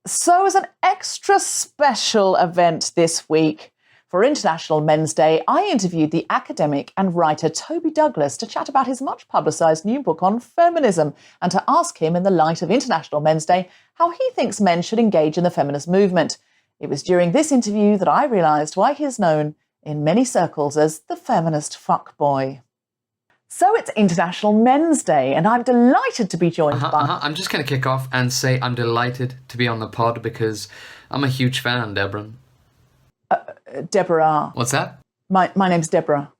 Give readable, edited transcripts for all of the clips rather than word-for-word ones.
So as an extra special event this week for International Men's Day, I interviewed the academic and writer Toby Douglas to chat about his much publicised new book on feminism and to ask him, in the light of International Men's Day, how he thinks men should engage in the feminist movement. It was during this interview that I realised why he is known in many circles as the feminist fuckboy. So it's International Men's Day, and I'm delighted to be joined by... I'm just going to kick off and say I'm delighted to be on the pod because I'm a huge fan, Deborah. Deborah. What's that? My name's Deborah.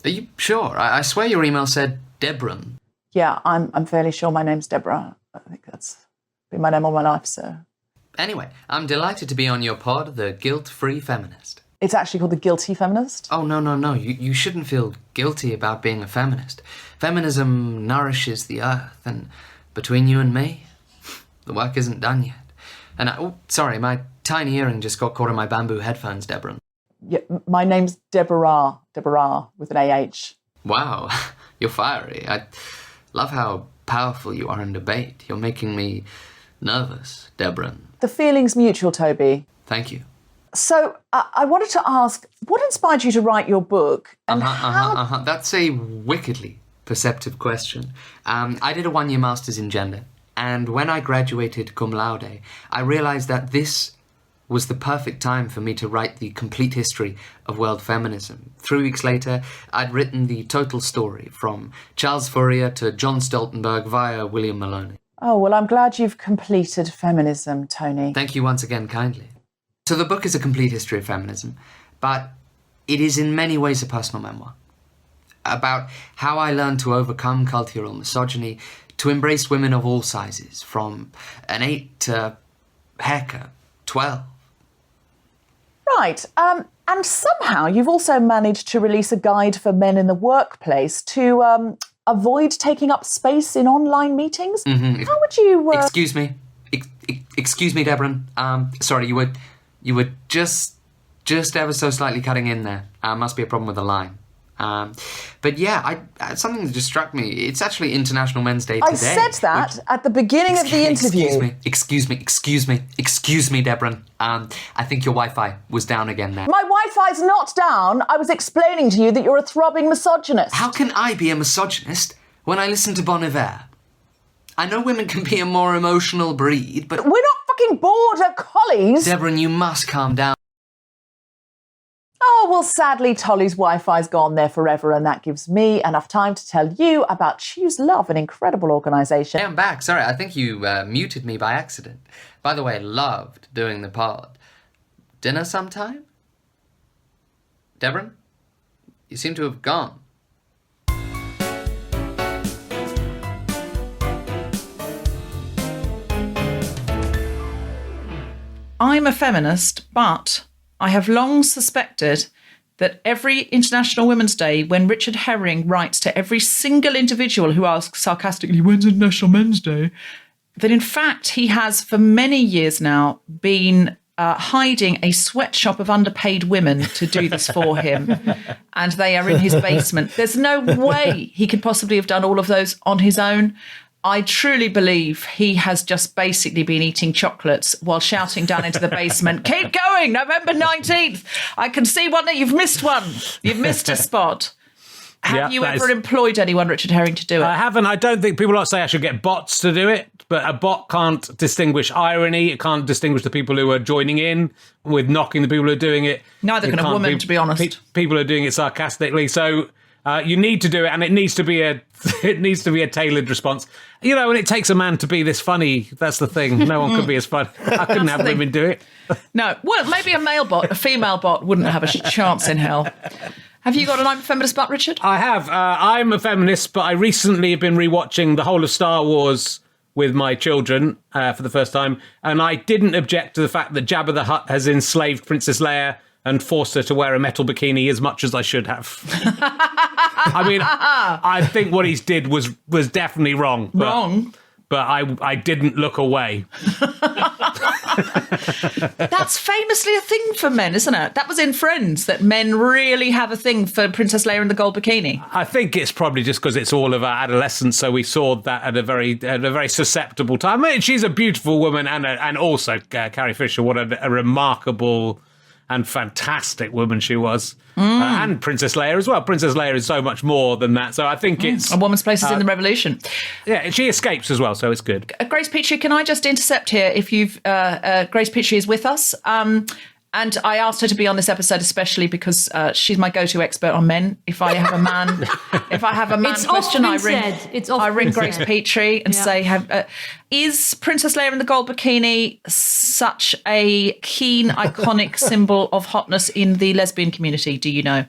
Are you sure? I swear your email said Deborah. Yeah, I'm fairly sure my name's Deborah. I think that's been my name all my life, so... Anyway, I'm delighted to be on your pod, the Guilt-Free Feminist. It's actually called the Guilty Feminist? Oh, no. You shouldn't feel guilty about being a feminist. Feminism nourishes the earth, and between you and me, the work isn't done yet. And sorry, my tiny earring just got caught in my bamboo headphones, Deborah. Yeah, my name's Deborah with an A-H. Wow, you're fiery. I love how powerful you are in debate. You're making me nervous, Deborah. The feeling's mutual, Toby. Thank you. So, I wanted to ask, what inspired you to write your book? And That's a wickedly perceptive question. I did a one-year master's in gender, and when I graduated cum laude, I realised that this was the perfect time for me to write the complete history of world feminism. 3 weeks later, I'd written the total story, from Charles Fourier to John Stoltenberg via William Maloney. Oh, well, I'm glad you've completed feminism, Tony. Thank you once again kindly. So the book is a complete history of feminism, but it is in many ways a personal memoir about how I learned to overcome cultural misogyny, to embrace women of all sizes, from an 8 to hecka 12. Right, and somehow you've also managed to release a guide for men in the workplace to avoid taking up space in online meetings. Mm-hmm. How would you... Excuse me, Deborah. Sorry, you were just ever so slightly cutting in there. Must be a problem with the line. But yeah, something that just struck me. It's actually International Men's Day today. I said that at the beginning of the interview. Excuse me, Deborah. I think your Wi-Fi was down again there. My Wi-Fi's not down. I was explaining to you that you're a throbbing misogynist. How can I be a misogynist when I listen to Bon Iver? I know women can be a more emotional breed, but... We're not fucking border collies. Deborah, you must calm down. Oh, well, sadly, Tolly's Wi-Fi's gone there forever, and that gives me enough time to tell you about Choose Love, an incredible organisation. Hey, I'm back. Sorry, I think you muted me by accident. By the way, loved doing the pod. Dinner sometime? Deborah? You seem to have gone. I'm a feminist, but I have long suspected that every International Women's Day, when Richard Herring writes to every single individual who asks sarcastically, when's International Men's Day, that in fact he has for many years now been hiding a sweatshop of underpaid women to do this for him. And they are in his basement. There's no way he could possibly have done all of those on his own. I truly believe he has just basically been eating chocolates while shouting down into the basement, keep going, November 19th. I can see one that you've missed one. You've missed a spot. Have you ever employed anyone, Richard Herring, to do it? I haven't. I don't think people say I should get bots to do it, but a bot can't distinguish irony. It can't distinguish the people who are joining in with knocking the people who are doing it. Neither can a woman, to be honest. People are doing it sarcastically. So you need to do it, and it needs to be a tailored response. You know, and it takes a man to be this funny. That's the thing. No one can be as funny. I couldn't have women do it. No. Well, maybe a male bot, a female bot, wouldn't have a chance in hell. Have you got an I'm a Feminist bot, Richard? I have. I'm a feminist, but I recently have been rewatching the whole of Star Wars with my children for the first time, and I didn't object to the fact that Jabba the Hutt has enslaved Princess Leia and forced her to wear a metal bikini as much as I should have. I mean, I think what he's did was definitely wrong. Wrong? but I didn't look away. That's famously a thing for men, isn't it? That was in Friends, that men really have a thing for Princess Leia in the gold bikini. I think it's probably just because it's all of our adolescence, so we saw that at a very susceptible time. I mean, she's a beautiful woman, and also Carrie Fisher, what a remarkable and fantastic woman she was. And Princess Leia as well. Princess Leia is so much more than that. So I think it's... A woman's place is in the revolution. Yeah, she escapes as well, so it's good. Grace Petrie, can I just intercept here if you've... Grace Petrie is with us. And I asked her to be on this episode especially because she's my go-to expert on men. If I have a man, question, I ring Grace Petrie and say, is Princess Leia in the gold bikini such a keen, iconic symbol of hotness in the lesbian community? Do you know?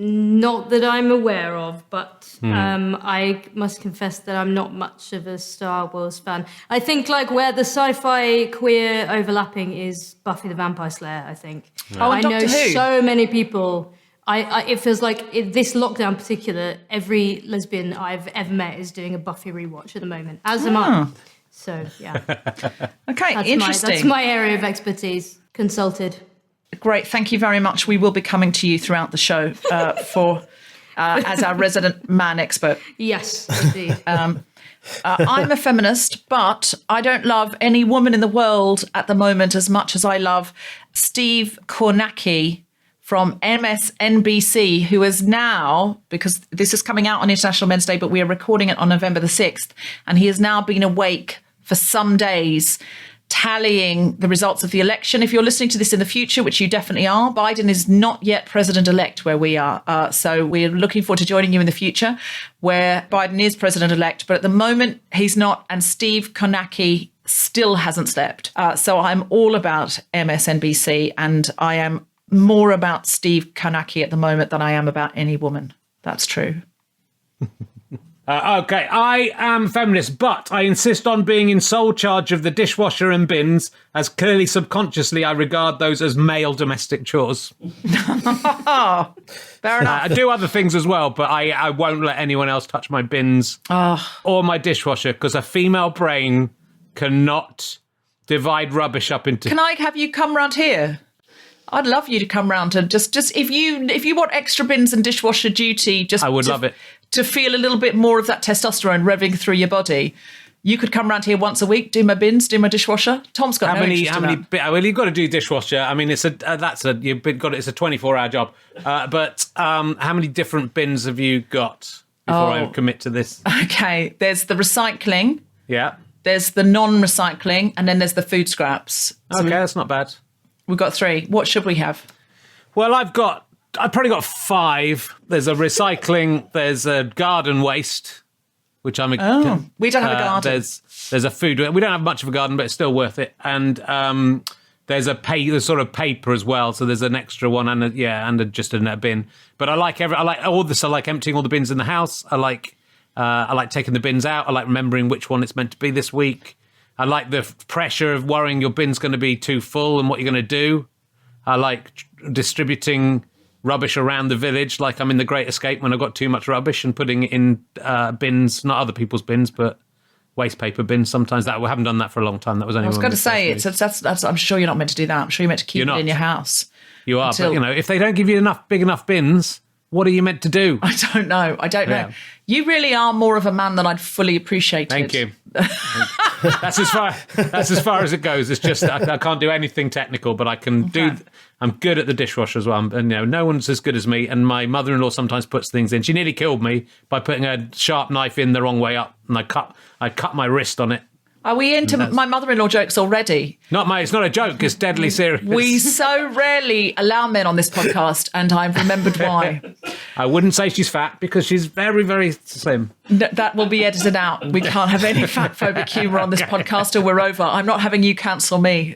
Not that I'm aware of, but I must confess that I'm not much of a Star Wars fan. I think like where the sci-fi queer overlapping is Buffy the Vampire Slayer, I think. Yeah. Oh, and I know Doctor Who. so many people. It feels like this lockdown in particular, every lesbian I've ever met is doing a Buffy rewatch at the moment, as am I. So, yeah. Okay, interesting. That's my area of expertise, consulted. Great, thank you very much. We will be coming to you throughout the show as our resident man expert. Yes, indeed. I'm a feminist, but I don't love any woman in the world at the moment as much as I love Steve Kornacki from MSNBC, who is now, because this is coming out on International Men's Day, but we are recording it on November the 6th, and he has now been awake for some days tallying the results of the election. If you're listening to this in the future, which you definitely are, Biden is not yet president-elect where we are. So we're looking forward to joining you in the future where Biden is president-elect. But at the moment, he's not. And Steve Kornacki still hasn't slept. So I'm all about MSNBC, and I am more about Steve Kornacki at the moment than I am about any woman. That's true. Okay, I am feminist, but I insist on being in sole charge of the dishwasher and bins, as clearly subconsciously I regard those as male domestic chores. Oh, fair enough. I do other things as well, but I won't let anyone else touch my bins or my dishwasher, because a female brain cannot divide rubbish up into... Can I have you come round here? I'd love you to come round and just if you want extra bins and dishwasher duty, I would love it. To feel a little bit more of that testosterone revving through your body, you could come round here once a week, do my bins, do my dishwasher. Tom's got no interest in that. Well, you've got to do dishwasher. I mean, it's a 24-hour job. But how many different bins have you got before I commit to this? Okay, there's the recycling. Yeah. There's the non-recycling, and then there's the food scraps. So that's not bad. We've got 3. What should we have? Well, I've probably got 5. There's a recycling, there's a garden waste, which I'm... we don't have a garden. There's a food... We don't have much of a garden, but it's still worth it. And there's there's sort of paper as well, so there's an extra one and just a bin. But I like all this. I like emptying all the bins in the house. I like taking the bins out. I like remembering which one it's meant to be this week. I like the pressure of worrying your bin's going to be too full and what you're going to do. I like distributing rubbish around the village, like I'm in The Great Escape when I've got too much rubbish, and putting it in bins, not other people's bins, but waste paper bins. Sometimes we haven't done that for a long time. That was only. I was going to say that's. I'm sure you're not meant to do that. I'm sure you're meant to keep it in your house. You are, but if they don't give you big enough bins, what are you meant to do? I don't know. Yeah. You really are more of a man than I'd fully appreciated. Thank you. That's as far as it goes. It's just I can't do anything technical, but I can do. I'm good at the dishwasher as well, and no one's as good as me. And my mother-in-law sometimes puts things in. She nearly killed me by putting a sharp knife in the wrong way up, and I cut my wrist on it. Are we into my mother-in-law jokes already? It's not a joke. It's deadly serious. We so rarely allow men on this podcast, and I've remembered why. I wouldn't say she's fat because she's very, very slim. That will be edited out. We can't have any fat-phobic humour on this podcast or we're over. I'm not having you cancel me.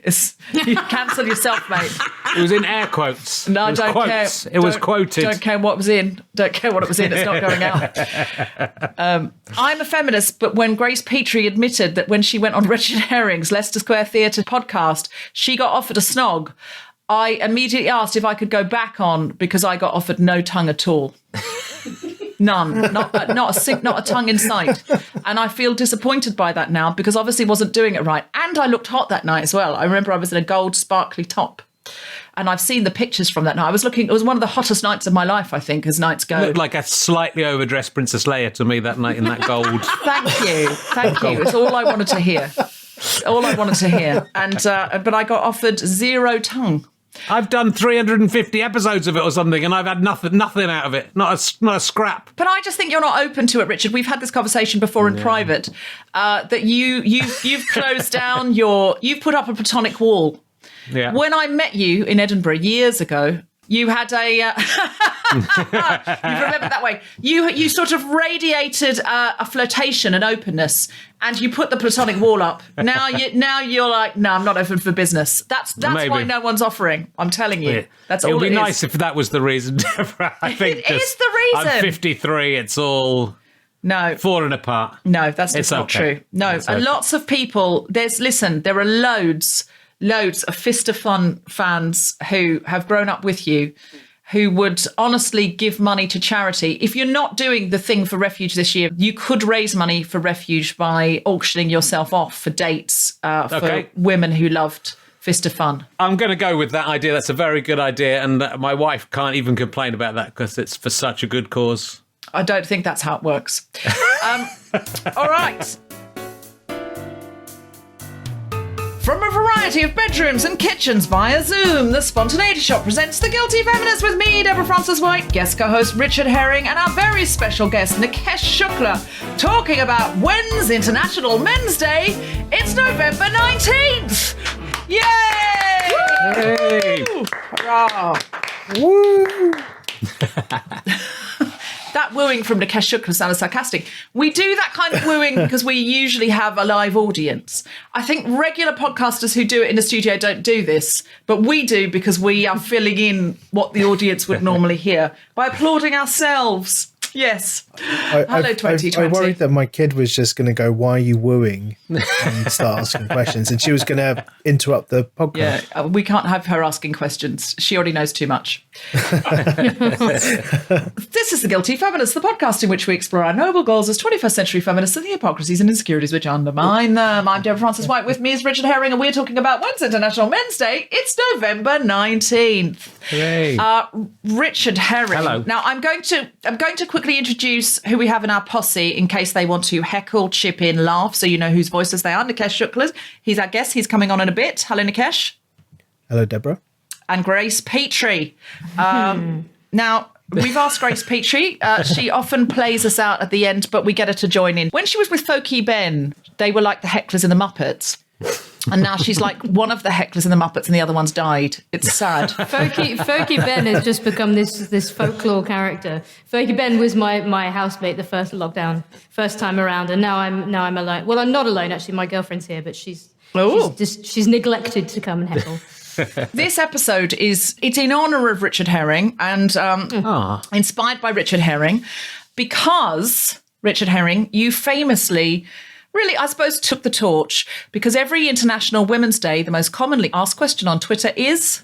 You cancel yourself, mate. It was in air quotes. No, I don't care. It was quoted. Don't care what was in. Don't care what it was in. It's not going out. I'm a feminist, but when Grace Petrie admitted that when she went on Richard Herring's Leicester Square Theatre podcast, she got offered a snog, I immediately asked if I could go back on because I got offered no tongue at all. None. Not a tongue in sight. And I feel disappointed by that now because obviously wasn't doing it right. And I looked hot that night as well. I remember I was in a gold sparkly top. And I've seen the pictures from that night. It was one of the hottest nights of my life, I think, as nights go. Looked like a slightly overdressed Princess Leia to me that night in that gold. Thank you. It's all I wanted to hear. And but I got offered zero tongue. I've done 350 episodes of it or something, and I've had nothing out of it. Not a scrap. But I just think you're not open to it, Richard. We've had this conversation before in private. That you've closed down you've put up a Platonic wall. Yeah. When I met you in Edinburgh years ago, you had a. You remember that way. You sort of radiated a flirtation and openness, and you put the Platonic wall up. Now you're like, no, I'm not open for business. That's why no one's offering. I'm telling you. Yeah. That's all. It would be is. nice if that was the reason, Deborah. I think it is the reason. I'm 53. It's all falling apart. No, that's just not okay. true. No, and lots of people. There are loads of Fist of Fun fans who have grown up with you, who would honestly give money to charity. If you're not doing the thing for Refuge this year, you could raise money for Refuge by auctioning yourself off for dates for women who loved Fist of Fun. I'm going to go with that idea. That's a very good idea. And my wife can't even complain about that because it's for such a good cause. I don't think that's how it works. All right. From a variety of bedrooms and kitchens via Zoom, the Spontaneity Shop presents The Guilty Feminist with me, Deborah Frances-White, guest co-host Richard Herring, and our very special guest, Nikesh Shukla, talking about when's International Men's Day. It's November 19th! Yay! Hey! Hurrah! Woo! That wooing from Nikesh Shukla sounded sarcastic. We do that kind of wooing because we usually have a live audience. I think regular podcasters who do it in the studio don't do this, but we do because we are filling in what the audience would normally hear by applauding ourselves. Yes. Hello, 2020. I worried that my kid was just going to go, "Why are you wooing?" and start asking questions, and she was going to interrupt the podcast. Yeah, we can't have her asking questions. She already knows too much. This is The Guilty Feminist, the podcast in which we explore our noble goals as 21st century feminists and the hypocrisies and insecurities which undermine them. I'm Deborah Frances-White. With me is Richard Herring, and we're talking about when's International Men's Day. It's November 19th. Hooray. Richard Herring. Hello. Now, I'm going to quickly introduce who we have in our posse in case they want to heckle, chip in, laugh, so you know whose voices they are. Nikesh Shukla, he's our guest. He's coming on in a bit. Hello, Nikesh. Hello, Deborah. And Grace Petrie. Now, we've asked Grace Petrie. She often plays us out at the end, but we get her to join in. When she was with Folky Ben, they were like the hecklers in the Muppets. And now she's like one of the hecklers in the Muppets and the other one's died. It's sad. Folky Ben has just become this folklore character. Folky Ben was my housemate the first lockdown, first time around, and now I'm alone. Well, I'm not alone actually. My girlfriend's here, but she's neglected to come and heckle. This episode it's in honour of Richard Herring and inspired by Richard Herring, because Richard Herring, you famously really, I suppose, took the torch, because every International Women's Day, the most commonly asked question on Twitter is,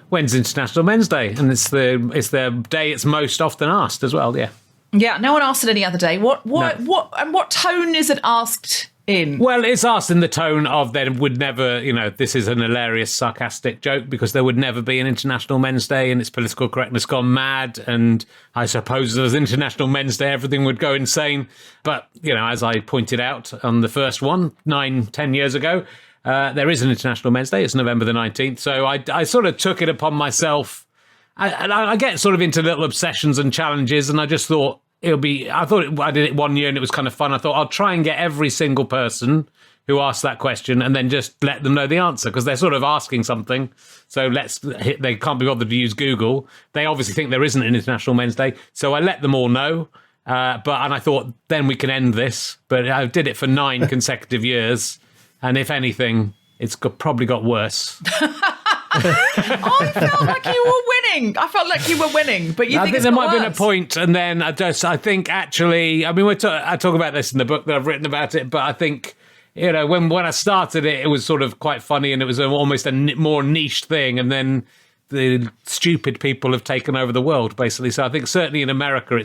when's International Men's Day? And it's the day it's most often asked as well. Yeah. Yeah. No one asked it any other day. What tone is it asked in? Well, it's asked in the tone of there would never, this is an hilarious, sarcastic joke because there would never be an International Men's Day and its political correctness gone mad. And I suppose if there was International Men's Day, everything would go insane. But, as I pointed out on the first one, 9-10 years ago, there is an International Men's Day. It's November the 19th. So I sort of took it upon myself. I get sort of into little obsessions and challenges, and I just thought, I did it one year and it was kind of fun. I thought I'll try and get every single person who asked that question and then just let them know the answer, because they're sort of asking something. So they can't be bothered to use Google. They obviously think there isn't an International Men's Day. So I let them all know. And I thought then we can end this. But I did it for 9 consecutive years. And if anything, it's probably got worse. I felt like you were winning. But I think there might have been a point, and then I think actually, I mean, I talk about this in the book that I've written about it, but I think, when I started it, it was sort of quite funny, and it was almost a more niche thing, and then the stupid people have taken over the world, basically. So I think certainly in America,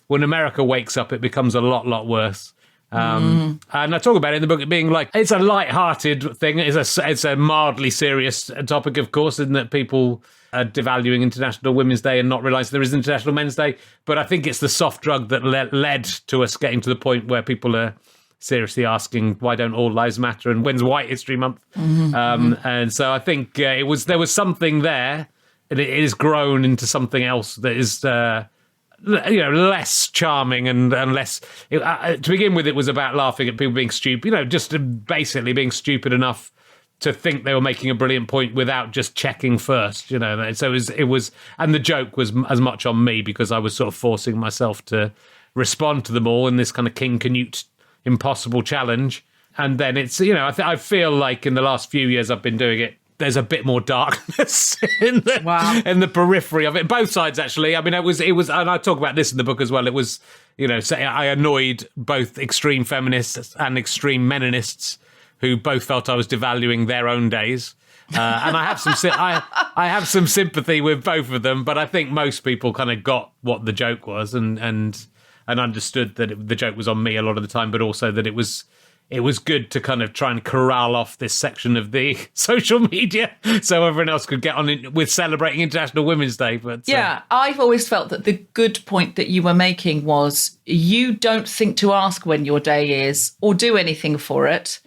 when America wakes up, it becomes a lot worse. And I talk about it in the book, it being like, it's a light-hearted thing. It's a mildly serious topic, of course, in that people are devaluing International Women's Day and not realise there is International Men's Day. But I think it's the soft drug that led to us getting to the point where people are seriously asking, why don't all lives matter and when's White History Month? And so I think there was something there, and it is grown into something else that is less charming and less. To begin with, it was about laughing at people being stupid, just basically being stupid enough to think they were making a brilliant point without just checking first, So it was, and the joke was as much on me because I was sort of forcing myself to respond to them all in this kind of King Canute impossible challenge. And then it's, I feel like in the last few years I've been doing it, there's a bit more darkness in the periphery of it. Both sides, actually. I mean, it was, and I talk about this in the book as well. It was, I annoyed both extreme feminists and extreme meninists who both felt I was devaluing their own days. And I have some sympathy with both of them, but I think most people kind of got what the joke was and understood that the joke was on me a lot of the time, but also that it was good to kind of try and corral off this section of the social media so everyone else could get on with celebrating International Women's Day. But yeah, I've always felt that the good point that you were making was you don't think to ask when your day is or do anything for it.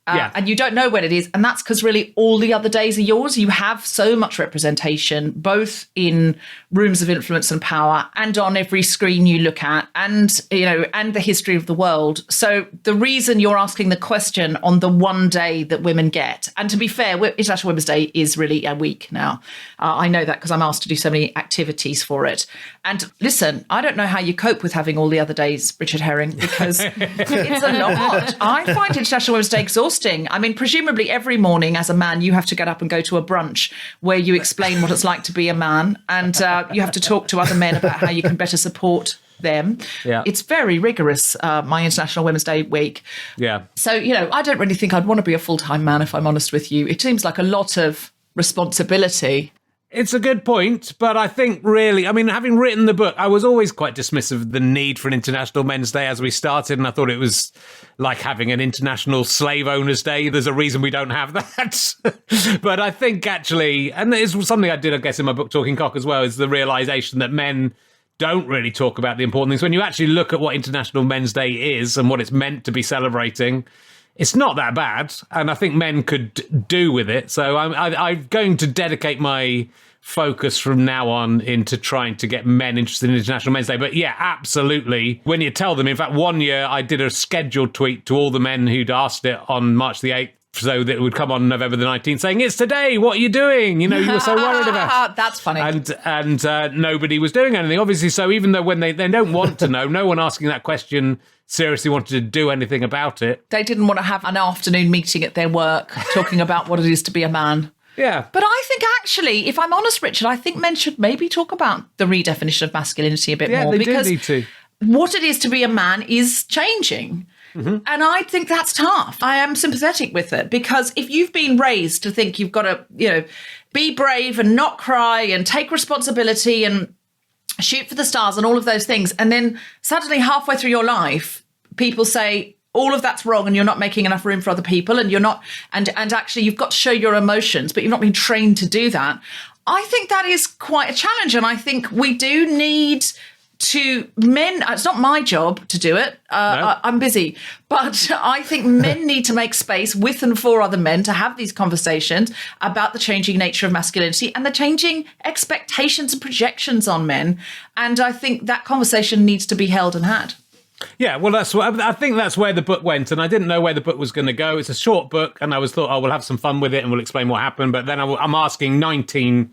And you don't know when it is. And that's because really all the other days are yours. You have so much representation, both in rooms of influence and power and on every screen you look at and, and the history of the world. So the reason you're asking the question on the one day that women get, and to be fair, International Women's Day is really a week now. I know that because I'm asked to do so many activities for it. And listen, I don't know how you cope with having all the other days, Richard Herring, because it's a lot. I find International Women's Day exhausting. I mean, presumably every morning as a man, you have to get up and go to a brunch where you explain what it's like to be a man, and you have to talk to other men about how you can better support them. Yeah. It's very rigorous, my International Women's Day week. Yeah. So, I don't really think I'd want to be a full-time man, if I'm honest with you. It seems like a lot of responsibility. It's a good point, but I think really, I mean, having written the book, I was always quite dismissive of the need for an International Men's Day as we started, and I thought it was like having an International Slave Owners Day. There's a reason we don't have that. But I think actually, and it's something I did, I guess, in my book, Talking Cock as well, is the realisation that men don't really talk about the important things. When you actually look at what International Men's Day is and what it's meant to be celebrating, it's not that bad, and I think men could do with it. So I'm going to dedicate my focus from now on into trying to get men interested in International Men's Day. But yeah, absolutely. When you tell them, in fact, one year I did a scheduled tweet to all the men who'd asked it on March the 8th, so that it would come on November the 19th, saying, it's today, what are you doing? You were so worried about it. That's funny. And nobody was doing anything, obviously. So even though when they don't want to know, no one asking that question seriously wanted to do anything about it. They didn't want to have an afternoon meeting at their work talking about what it is to be a man. Yeah. But I think actually, if I'm honest, Richard, I think men should maybe talk about the redefinition of masculinity a bit more. They because do need to. What it is to be a man is changing. Mm-hmm. And I think that's tough. I am sympathetic with it because if you've been raised to think you've got to, be brave and not cry and take responsibility and shoot for the stars and all of those things, and then suddenly halfway through your life, people say, all of that's wrong and you're not making enough room for other people and you're not, and actually you've got to show your emotions, but you've not been trained to do that. I think that is quite a challenge. And I think we do need to men, it's not my job to do it. No. I'm busy, but I think men need to make space with and for other men to have these conversations about the changing nature of masculinity and the changing expectations and projections on men. And I think that conversation needs to be held and had. Yeah, well, I think that's where the book went, and I didn't know where the book was going to go. It's a short book, and I thought, we'll have some fun with it, and we'll explain what happened. But then I'm asking 19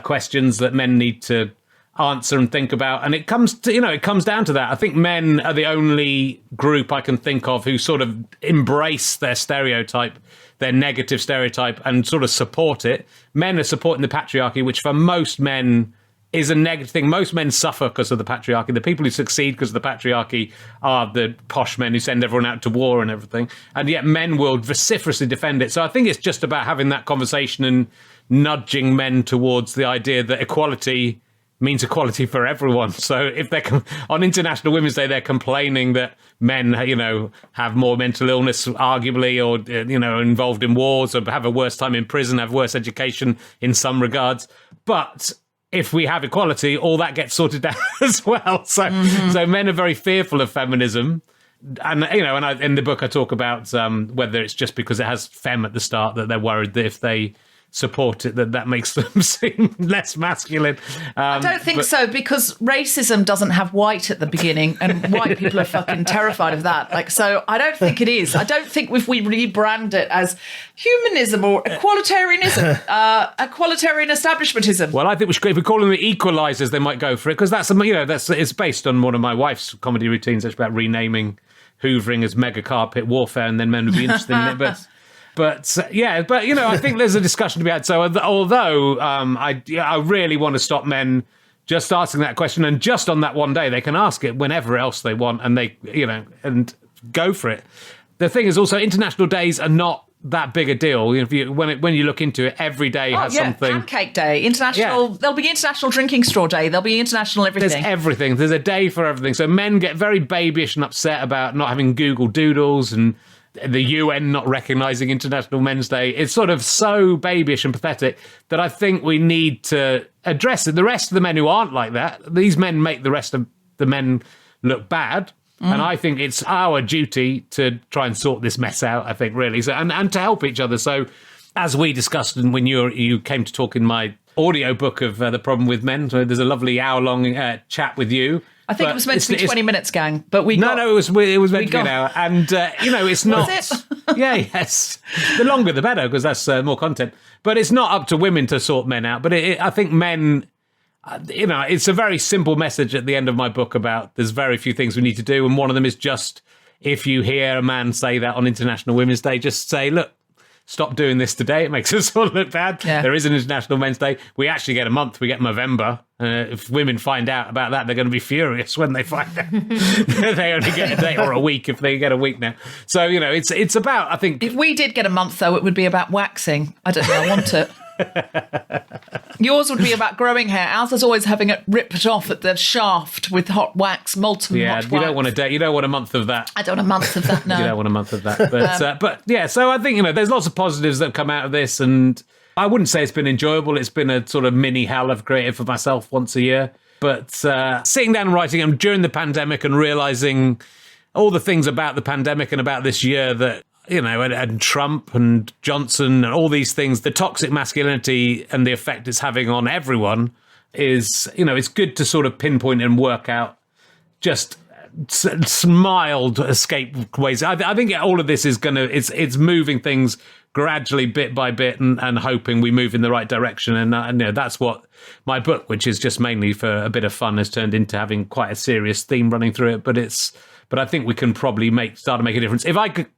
questions that men need to answer and think about, and it comes down to that. I think men are the only group I can think of who sort of embrace their stereotype, their negative stereotype, and sort of support it. Men are supporting the patriarchy, which for most men is a negative thing. Most men suffer because of the patriarchy. The people who succeed because of the patriarchy are the posh men who send everyone out to war and everything. And yet men will vociferously defend it. So I think it's just about having that conversation and nudging men towards the idea that equality means equality for everyone. So if they're on International Women's Day, they're complaining that men, have more mental illness, arguably, or, are involved in wars, or have a worse time in prison, have worse education in some regards. But if we have equality, all that gets sorted out as well. So men are very fearful of feminism. And, in the book, I talk about whether it's just because it has femme at the start that they're worried that if they support it, that makes them seem less masculine. I don't think so, because racism doesn't have white at the beginning, and white people are fucking terrified of that. So I don't think it is. I don't think if we rebrand it as humanism or equalitarianism, equalitarian establishmentism. Well, I think if we call them the equalisers, they might go for it, because it's based on one of my wife's comedy routines. It's about renaming hoovering as mega carpet warfare, and then men would be interested in it, But I think there's a discussion to be had. So although I really want to stop men just asking that question, and just on that one day, they can ask it whenever else they want, and they, and go for it. The thing is also, international days are not that big a deal. When you look into it, every day has something. Pancake Day, international. Yeah. There'll be International Drinking Straw Day. There'll be international everything. There's everything. There's a day for everything. So men get very babyish and upset about not having Google Doodles and the UN not recognising International Men's Day. It's sort of so babyish and pathetic that I think we need to address it. The rest of the men who aren't like that, these men make the rest of the men look bad. And I think it's our duty to try and sort this mess out, I think, really, and to help each other. So as we discussed, and when you came to talk in my audio book of The Problem with Men, so there's a lovely hour-long chat with you. I think it was meant to be 20 minutes, gang, but it was meant to be an hour. And, it's not... Was it? Yes. The longer, the better, because that's more content. But it's not up to women to sort men out. But I think men... it's a very simple message at the end of my book about there's very few things we need to do. And one of them is just, if you hear a man say that on International Women's Day, just say, look, stop doing this today. It makes us all look bad. Yeah. There is an International Men's Day. We actually get a month. We get November. If women find out about that, they're going to be furious when they find out. They only get a day or a week if they get a week now. So, it's about, I think... If we did get a month, though, it would be about waxing. I don't know. I want it. Yours would be about growing hair. Ours is always having it ripped off at the shaft with hot wax, molten hot wax. You don't want a day. You don't want a month of that. I don't want a month of that. No, you don't want a month of that. But yeah. So I think there's lots of positives that have come out of this, and I wouldn't say it's been enjoyable. It's been a sort of mini hell I've created for myself once a year. But sitting down and writing them during the pandemic and realising all the things about the pandemic and about this year that. And Trump and Johnson and all these things, the toxic masculinity and the effect it's having on everyone is, it's good to sort of pinpoint and work out just mild escape ways. I think all of this is it's moving things gradually, bit by bit, and hoping we move in the right direction. And that's what my book, which is just mainly for a bit of fun, has turned into having quite a serious theme running through it. But I think we can probably start to make a difference.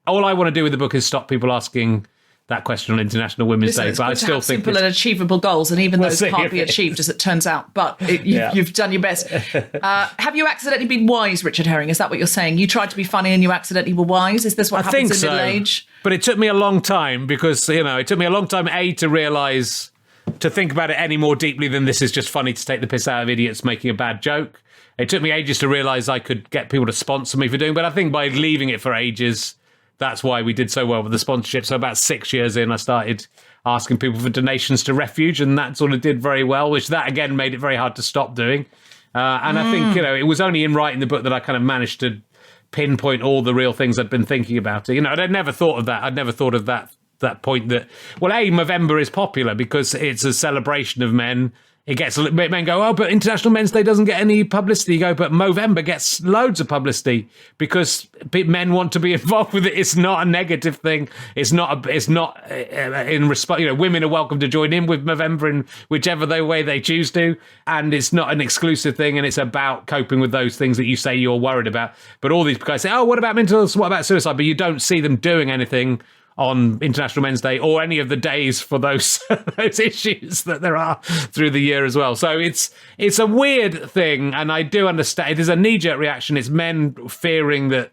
All I want to do with the book is stop people asking that question on International Women's Day. But I still think simple and achievable goals, and even those can't be achieved, as it turns out. But you've done your best. Have you accidentally been wise, Richard Herring? Is that what you're saying? You tried to be funny and you accidentally were wise? Is this what happens in middle age? But it took me a long time because it took me a long time to realise, to think about it any more deeply than this is just funny to take the piss out of idiots making a bad joke. It took me ages to realise I could get people to sponsor me for doing, but I think by leaving it for ages, that's why we did so well with the sponsorship. So about 6 years in, I started asking people for donations to Refuge, and that sort of did very well, which that again made it very hard to stop doing. And I think, it was only in writing the book that I kind of managed to pinpoint all the real things I'd been thinking about it. I'd never thought of that. I'd never thought of that point that, November is popular because it's a celebration of men. It gets men go, oh, but International Men's Day doesn't get any publicity. You go, but Movember gets loads of publicity because men want to be involved with it. It's not a negative thing. It's not in response. Women are welcome to join in with Movember in whichever way they choose to, and it's not an exclusive thing. And it's about coping with those things that you say you're worried about. But all these guys say, oh, what about mental illness? What about suicide? But you don't see them doing anything on International Men's Day or any of the days for those issues that there are through the year as well. So it's a weird thing, and I do understand it is a knee-jerk reaction. It's men fearing that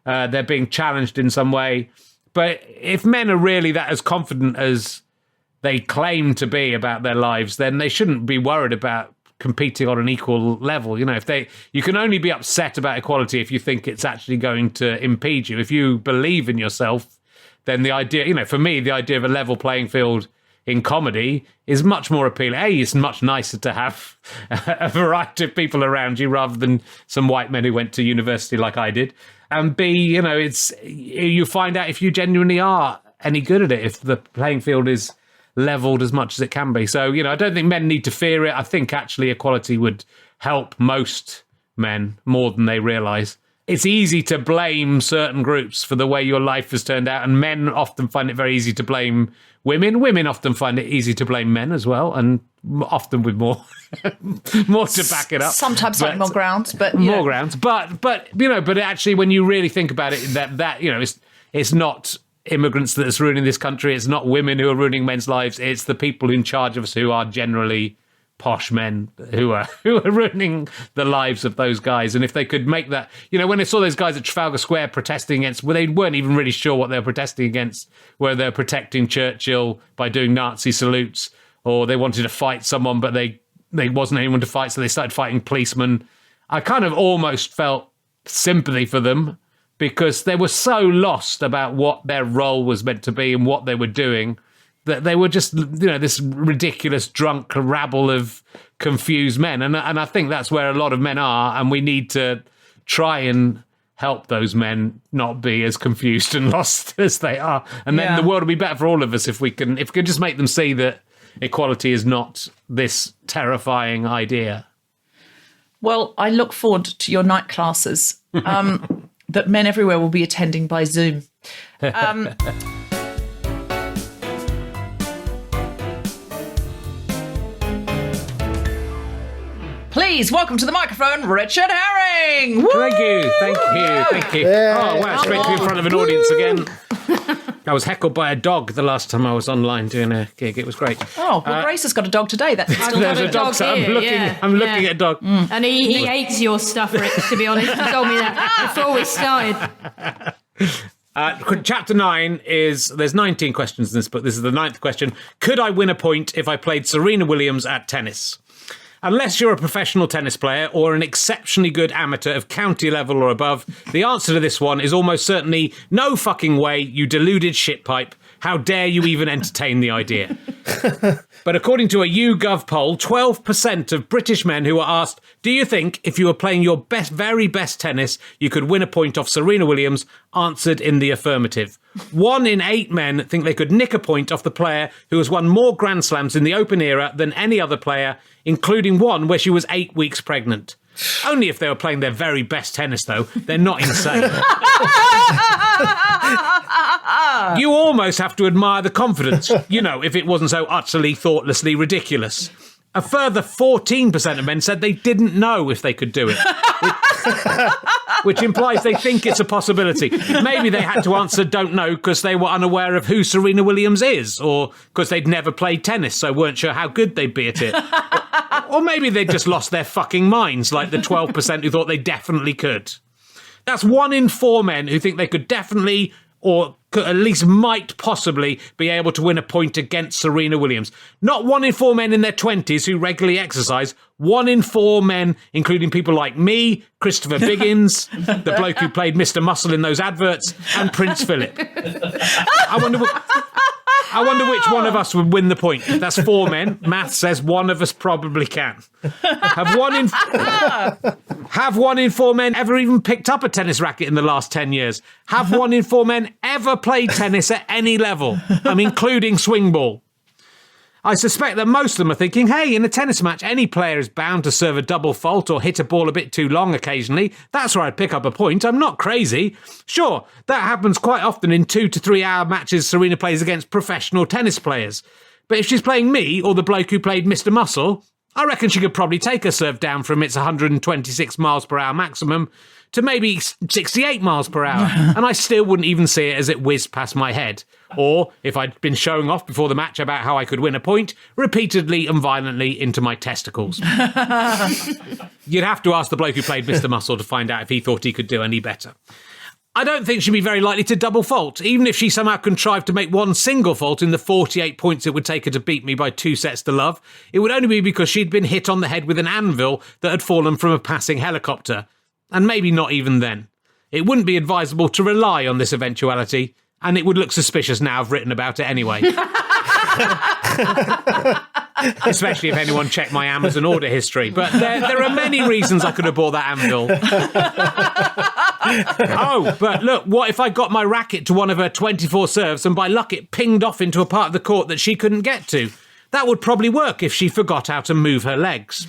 they're being challenged in some way. But if men are really that as confident as they claim to be about their lives, then they shouldn't be worried about competing on an equal level. You know, you can only be upset about equality if you think it's actually going to impede you. If you believe in yourself, then the idea, you know, for me, the idea of a level playing field in comedy is much more appealing. A, it's much nicer to have a variety of people around you rather than some white men who went to university like I did. And B, you know, you find out if you genuinely are any good at it, if the playing field is leveled as much as it can be. So, you know, I don't think men need to fear it. I think actually equality would help most men more than they realise. It's easy to blame certain groups for the way your life has turned out, and men often find it very easy to blame women. Women often find it easy to blame men as well, and often with more more to back it up. Sometimes like more grounds, but more grounds. But you know, but actually, when you really think about it, that you know, it's not immigrants that's ruining this country. It's not women who are ruining men's lives. It's the people in charge of us who are generally posh men who are ruining the lives of those guys. And if they could make that, you know, when I saw those guys at Trafalgar Square protesting against, well, they weren't even really sure what they were protesting against, whether they were protecting Churchill by doing Nazi salutes, or they wanted to fight someone, but they wasn't anyone to fight, so they started fighting policemen. I kind of almost felt sympathy for them because they were so lost about what their role was meant to be and what they were doing, that they were just, you know, this ridiculous drunk rabble of confused men. And I think that's where a lot of men are, and we need to try and help those men not be as confused and lost as they are. And then the world will be better for all of us if we can just make them see that equality is not this terrifying idea. Well, I look forward to your night classes that men everywhere will be attending by Zoom. Please welcome to the microphone, Richard Herring. Woo! Thank you. Yeah. Oh, wow, straight to in front of an audience again. I was heckled by a dog the last time I was online doing a gig. It was great. Oh, well, Grace has got a dog today. That's still got There's a dog so I'm looking at a dog. And he hates your stuff, Rick, to be honest. He told me that before we started. Chapter 9 there's 19 questions in this book. This is the 9th question. Could I win a point if I played Serena Williams at tennis? Unless you're a professional tennis player or an exceptionally good amateur of county level or above, the answer to this one is almost certainly no fucking way, you deluded shitpipe. How dare you even entertain the idea? But according to a YouGov poll, 12% of British men who were asked, do you think if you were playing your very best tennis, you could win a point off Serena Williams, answered in the affirmative. 1 in 8 men think they could nick a point off the player who has won more Grand Slams in the Open era than any other player, including one where she was 8 weeks pregnant. Only if they were playing their very best tennis, though. They're not insane. You almost have to admire the confidence, you know, if it wasn't so utterly, thoughtlessly ridiculous. A further 14% of men said they didn't know if they could do it, which implies they think it's a possibility. Maybe they had to answer don't know because they were unaware of who Serena Williams is, or because they'd never played tennis, so weren't sure how good they'd be at it. Or maybe they'd just lost their fucking minds, like the 12% who thought they definitely could. That's 1 in 4 men who think they could definitely, or could at least might possibly be able to win a point against Serena Williams. Not 1 in 4 men in their 20s who regularly exercise. 1 in 4 men, including people like me, Christopher Biggins, the bloke who played Mr. Muscle in those adverts, and Prince Philip. I wonder which one of us would win the point. That's 4 men. Math says one of us probably can. Have 1 in 4 men ever even picked up a tennis racket in the last 10 years? Have 1 in 4 men ever played tennis at any level? I'm including swing ball. I suspect that most of them are thinking, hey, in a tennis match, any player is bound to serve a double fault or hit a ball a bit too long occasionally. That's where I'd pick up a point. I'm not crazy. Sure, that happens quite often in 2 to 3 hour matches Serena plays against professional tennis players. But if she's playing me or the bloke who played Mr. Muscle, I reckon she could probably take her serve down from its 126 miles per hour maximum to maybe 68 miles per hour, and I still wouldn't even see it as it whizzed past my head. Or, if I'd been showing off before the match about how I could win a point, repeatedly and violently into my testicles. You'd have to ask the bloke who played Mr. Muscle to find out if he thought he could do any better. I don't think she'd be very likely to double fault, even if she somehow contrived to make one single fault in the 48 points it would take her to beat me by 2 sets to love. It would only be because she'd been hit on the head with an anvil that had fallen from a passing helicopter. And maybe not even then. It wouldn't be advisable to rely on this eventuality, and it would look suspicious now I've written about it anyway. Especially if anyone checked my Amazon order history. But there are many reasons I could have bought that anvil. Oh, but look, what if I got my racket to one of her 24 serves and by luck it pinged off into a part of the court that she couldn't get to? That would probably work if she forgot how to move her legs.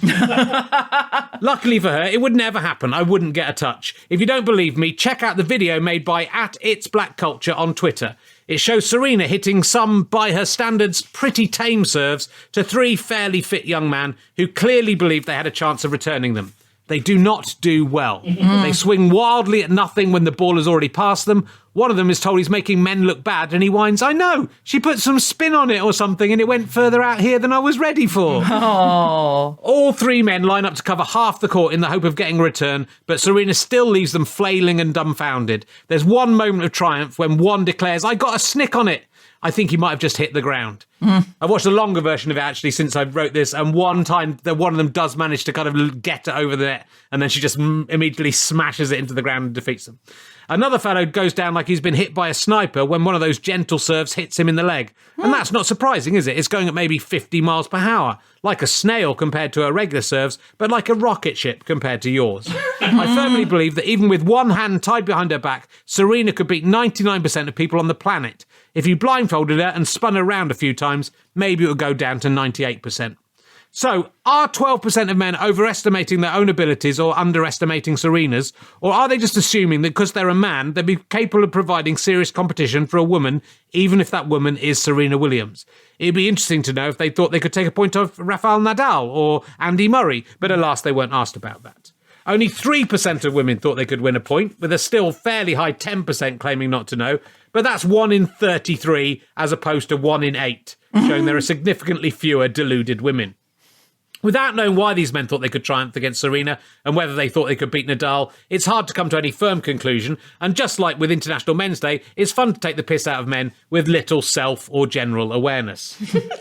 Luckily for her, it would never happen. I wouldn't get a touch. If you don't believe me, check out the video made by @It'sBlackCulture on Twitter. It shows Serena hitting some, by her standards, pretty tame serves to 3 fairly fit young men who clearly believed they had a chance of returning them. They do not do well. They swing wildly at nothing when the ball has already passed them. One of them is told he's making men look bad and he whines, "I know, she put some spin on it or something and it went further out here than I was ready for." Oh. All 3 men line up to cover half the court in the hope of getting a return, but Serena still leaves them flailing and dumbfounded. There's one moment of triumph when one declares, "I got a snick on it." I think he might have just hit the ground. I've watched a longer version of it actually since I wrote this, and one time that one of them does manage to kind of get it over the net, and then she just immediately smashes it into the ground and defeats them. Another fellow goes down like he's been hit by a sniper when one of those gentle serves hits him in the leg. And that's not surprising, is it? It's going at maybe 50 miles per hour, like a snail compared to her regular serves, but like a rocket ship compared to yours. I firmly believe that even with one hand tied behind her back, Serena could beat 99% of people on the planet. If you blindfolded her and spun her around a few times, maybe it would go down to 98%. So, are 12% of men overestimating their own abilities or underestimating Serena's? Or are they just assuming that because they're a man, they'd be capable of providing serious competition for a woman, even if that woman is Serena Williams? It'd be interesting to know if they thought they could take a point off Rafael Nadal or Andy Murray, but alas, they weren't asked about that. Only 3% of women thought they could win a point, with a still fairly high 10% claiming not to know, but that's 1 in 33 as opposed to 1 in 8, showing there are significantly fewer deluded women. Without knowing why these men thought they could triumph against Serena and whether they thought they could beat Nadal, it's hard to come to any firm conclusion, and just like with International Men's Day, it's fun to take the piss out of men with little self or general awareness.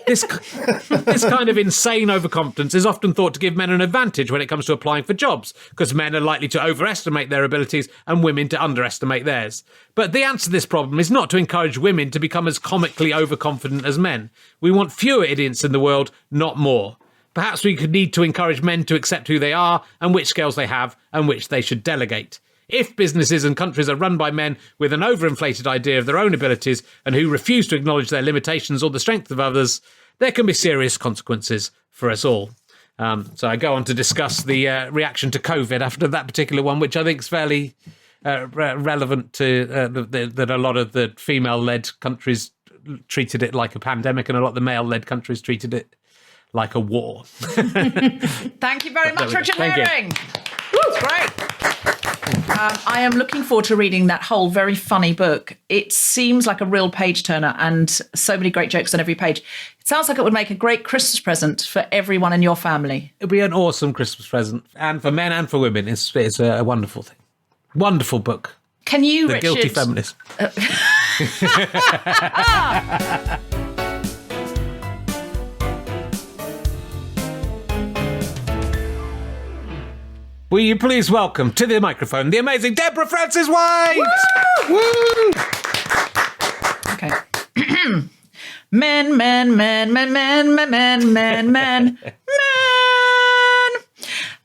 This kind of insane overconfidence is often thought to give men an advantage when it comes to applying for jobs, because men are likely to overestimate their abilities and women to underestimate theirs. But the answer to this problem is not to encourage women to become as comically overconfident as men. We want fewer idiots in the world, not more. Perhaps we could need to encourage men to accept who they are and which skills they have and which they should delegate. If businesses and countries are run by men with an overinflated idea of their own abilities and who refuse to acknowledge their limitations or the strength of others, there can be serious consequences for us all. So I go on to discuss the reaction to COVID after that particular one, which I think is fairly relevant to that a lot of the female-led countries treated it like a pandemic and a lot of the male-led countries treated it like a war. Thank you very much, Richard Herring. It's great. I am looking forward to reading that whole very funny book. It seems like a real page turner and so many great jokes on every page. It sounds like it would make a great Christmas present for everyone in your family. It'd be an awesome Christmas present, and for men and for women. It's a wonderful thing. Wonderful book. Can you, The Richard? Guilty Feminist. Will you please welcome to the microphone the amazing Deborah Frances-White? Woo! Woo! Okay. Men.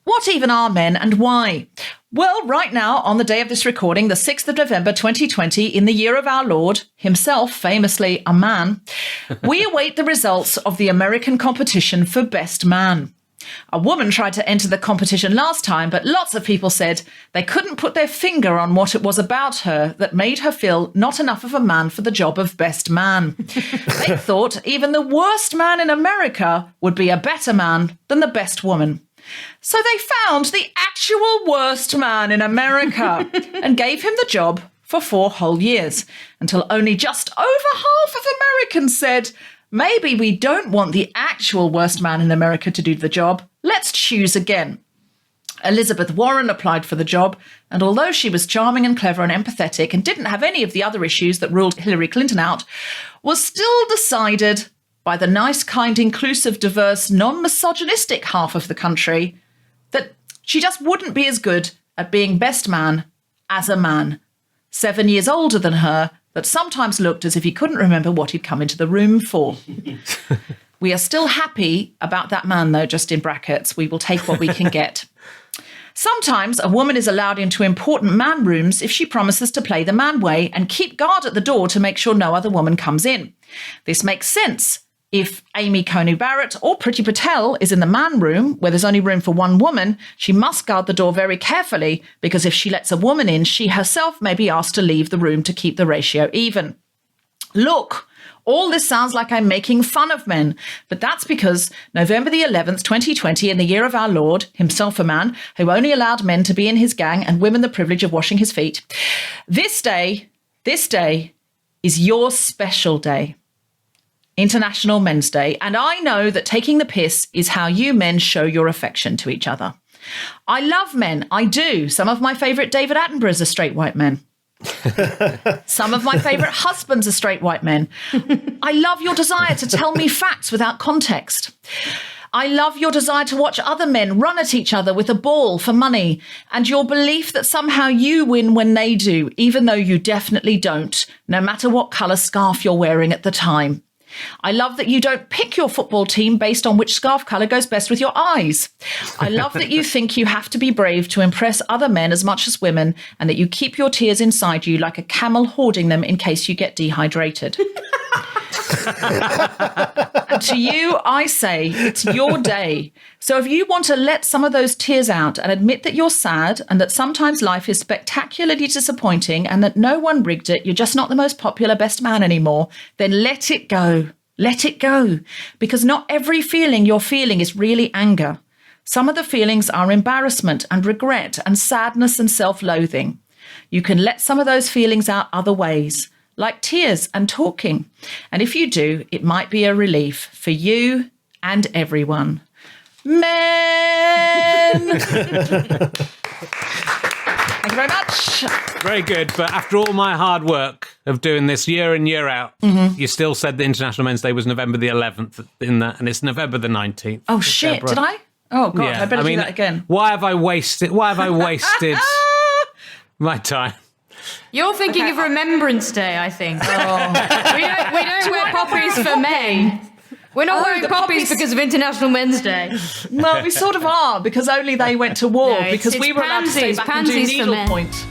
What even are men and why? Well, right now, on the day of this recording, the 6th of November 2020, in the year of our Lord, himself famously a man, we await the results of the American competition for Best Man. A woman tried to enter the competition last time, but lots of people said they couldn't put their finger on what it was about her that made her feel not enough of a man for the job of best man. They thought even the worst man in America would be a better man than the best woman. So they found the actual worst man in America and gave him the job for 4 whole years, until only just over half of Americans said, maybe we don't want the actual worst man in America to do the job. Let's choose again. Elizabeth Warren applied for the job, and although she was charming and clever and empathetic and didn't have any of the other issues that ruled Hillary Clinton out, was still decided by the nice, kind, inclusive, diverse, non-misogynistic half of the country that she just wouldn't be as good at being best man as a man, 7 years older than her, that sometimes looked as if he couldn't remember what he'd come into the room for. We are still happy about that man, though, just in brackets. We will take what we can get. Sometimes a woman is allowed into important man rooms if she promises to play the man way and keep guard at the door to make sure no other woman comes in. This makes sense. If Amy Coney Barrett or Priti Patel is in the man room where there's only room for one woman, she must guard the door very carefully, because if she lets a woman in, she herself may be asked to leave the room to keep the ratio even. Look, all this sounds like I'm making fun of men, but that's because November the 11th, 2020, in the year of our Lord, himself a man, who only allowed men to be in his gang and women the privilege of washing his feet, this day is your special day. International Men's Day, and I know that taking the piss is how you men show your affection to each other. I love men, I do. Some of my favourite David Attenboroughs are straight white men. Some of my favourite husbands are straight white men. I love your desire to tell me facts without context. I love your desire to watch other men run at each other with a ball for money, and your belief that somehow you win when they do, even though you definitely don't, no matter what colour scarf you're wearing at the time. I love that you don't pick your football team based on which scarf colour goes best with your eyes. I love that you think you have to be brave to impress other men as much as women, and that you keep your tears inside you like a camel hoarding them in case you get dehydrated. And to you, I say, it's your day. So if you want to let some of those tears out and admit that you're sad and that sometimes life is spectacularly disappointing and that no one rigged it, you're just not the most popular best man anymore, then let it go. Let it go. Because not every feeling you're feeling is really anger. Some of the feelings are embarrassment and regret and sadness and self-loathing. You can let some of those feelings out other ways, like tears and talking. And if you do, it might be a relief for you and everyone. Men! Thank you very much. Very good. But after all my hard work of doing this year in, year out, you still said the International Men's Day was November the 11th in that, and it's November the 19th. Oh, shit. Deborah. Did I? Oh, God. Yeah. I better do that again. Why have I wasted my time? You're thinking of Remembrance Day, I think. Oh. we don't wear poppies for May. We're not wearing poppies because of International Men's Day. Well, we sort of are, because only they went to war, No, because it's we were allowed to stay back and do pansies for men. needlepoint.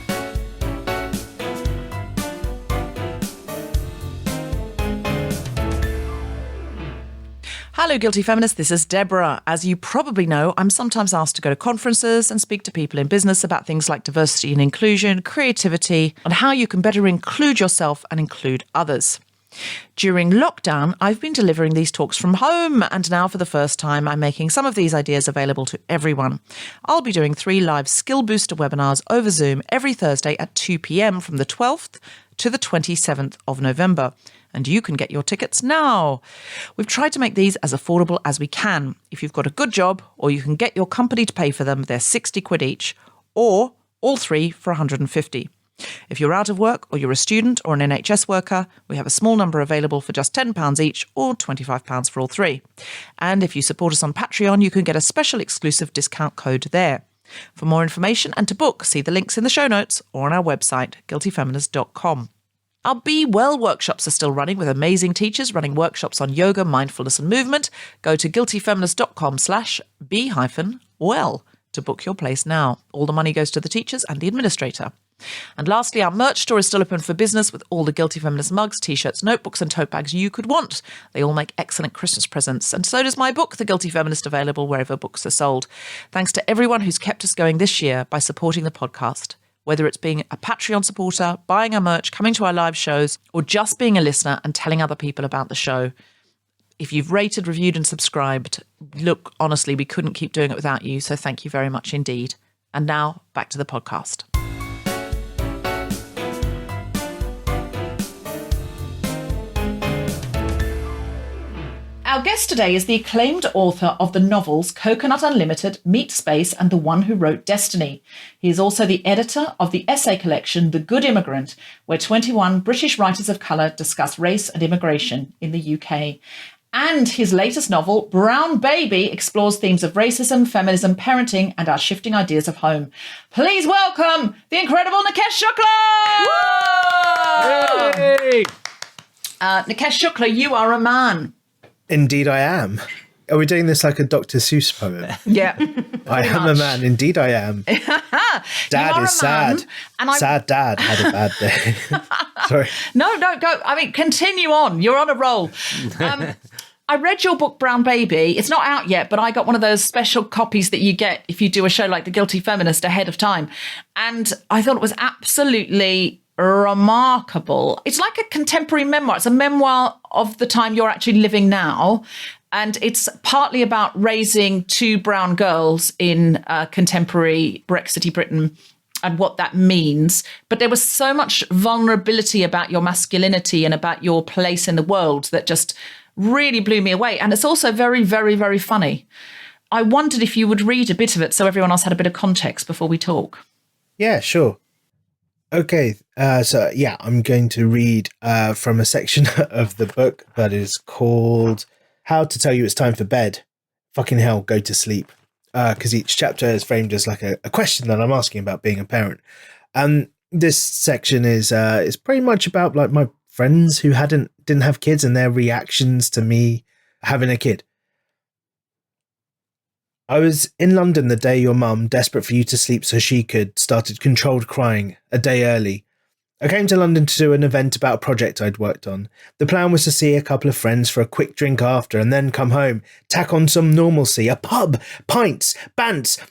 Hello, Guilty Feminist. This is Deborah. As you probably know, I'm sometimes asked to go to conferences and speak to people in business about things like diversity and inclusion, creativity, and how you can better include yourself and include others. During lockdown, I've been delivering these talks from home, and now for the first time, I'm making some of these ideas available to everyone. I'll be doing 3 live Skill Booster webinars over Zoom every Thursday at 2 p.m. from the 12th to the 27th of November. And you can get your tickets now. We've tried to make these as affordable as we can. If you've got a good job, or you can get your company to pay for them, they're 60 quid each, or all 3 for 150. If you're out of work, or you're a student or an NHS worker, we have a small number available for just £10 each, or £25 for all 3. And if you support us on Patreon, you can get a special exclusive discount code there. For more information and to book, see the links in the show notes or on our website, guiltyfeminist.com. Our Be Well workshops are still running, with amazing teachers running workshops on yoga, mindfulness and movement. Go to guiltyfeminist.com/be-well to book your place now. All the money goes to the teachers and the administrator. And lastly, our merch store is still open for business with all the Guilty Feminist mugs, t-shirts, notebooks and tote bags you could want. They all make excellent Christmas presents. And so does my book, The Guilty Feminist, available wherever books are sold. Thanks to everyone who's kept us going this year by supporting the podcast. Whether it's being a Patreon supporter, buying our merch, coming to our live shows, or just being a listener and telling other people about the show. If you've rated, reviewed and subscribed, look, honestly, we couldn't keep doing it without you, so thank you very much indeed. And now, back to the podcast. Our guest today is the acclaimed author of the novels Coconut Unlimited, Meat Space, and The One Who Wrote Destiny. He is also the editor of the essay collection The Good Immigrant, where 21 British writers of colour discuss race and immigration in the UK. And his latest novel, Brown Baby, explores themes of racism, feminism, parenting, and our shifting ideas of home. Please welcome the incredible Nikesh Shukla! Yay! Nikesh Shukla, you are a man. Indeed, I am. Are we doing this like a Dr. Seuss poem? Yeah. I am a man. Indeed, I am. Dad is sad. Sad dad had a bad day. Sorry. No, go. I mean, continue on. You're on a roll. I read your book, Brown Baby. It's not out yet, but I got one of those special copies that you get if you do a show like The Guilty Feminist ahead of time. And I thought it was absolutely remarkable. It's like a contemporary memoir. It's a memoir of the time you're actually living now. And it's partly about raising two brown girls in contemporary Brexity Britain and what that means. But there was so much vulnerability about your masculinity and about your place in the world that just really blew me away. And it's also very, very, very funny. I wondered if you would read a bit of it so everyone else had a bit of context before we talk. Yeah, sure. Okay, I'm going to read from a section of the book that is called How to Tell You It's Time for Bed. Fucking hell, go to sleep. Because each chapter is framed as like a question that I'm asking about being a parent. And this section is pretty much about like my friends who didn't have kids and their reactions to me having a kid. I was in London the day your mum, desperate for you to sleep so she could, started controlled crying a day early. I came to London to do an event about a project I'd worked on. The plan was to see a couple of friends for a quick drink after and then come home, tack on some normalcy, a pub, pints, bants,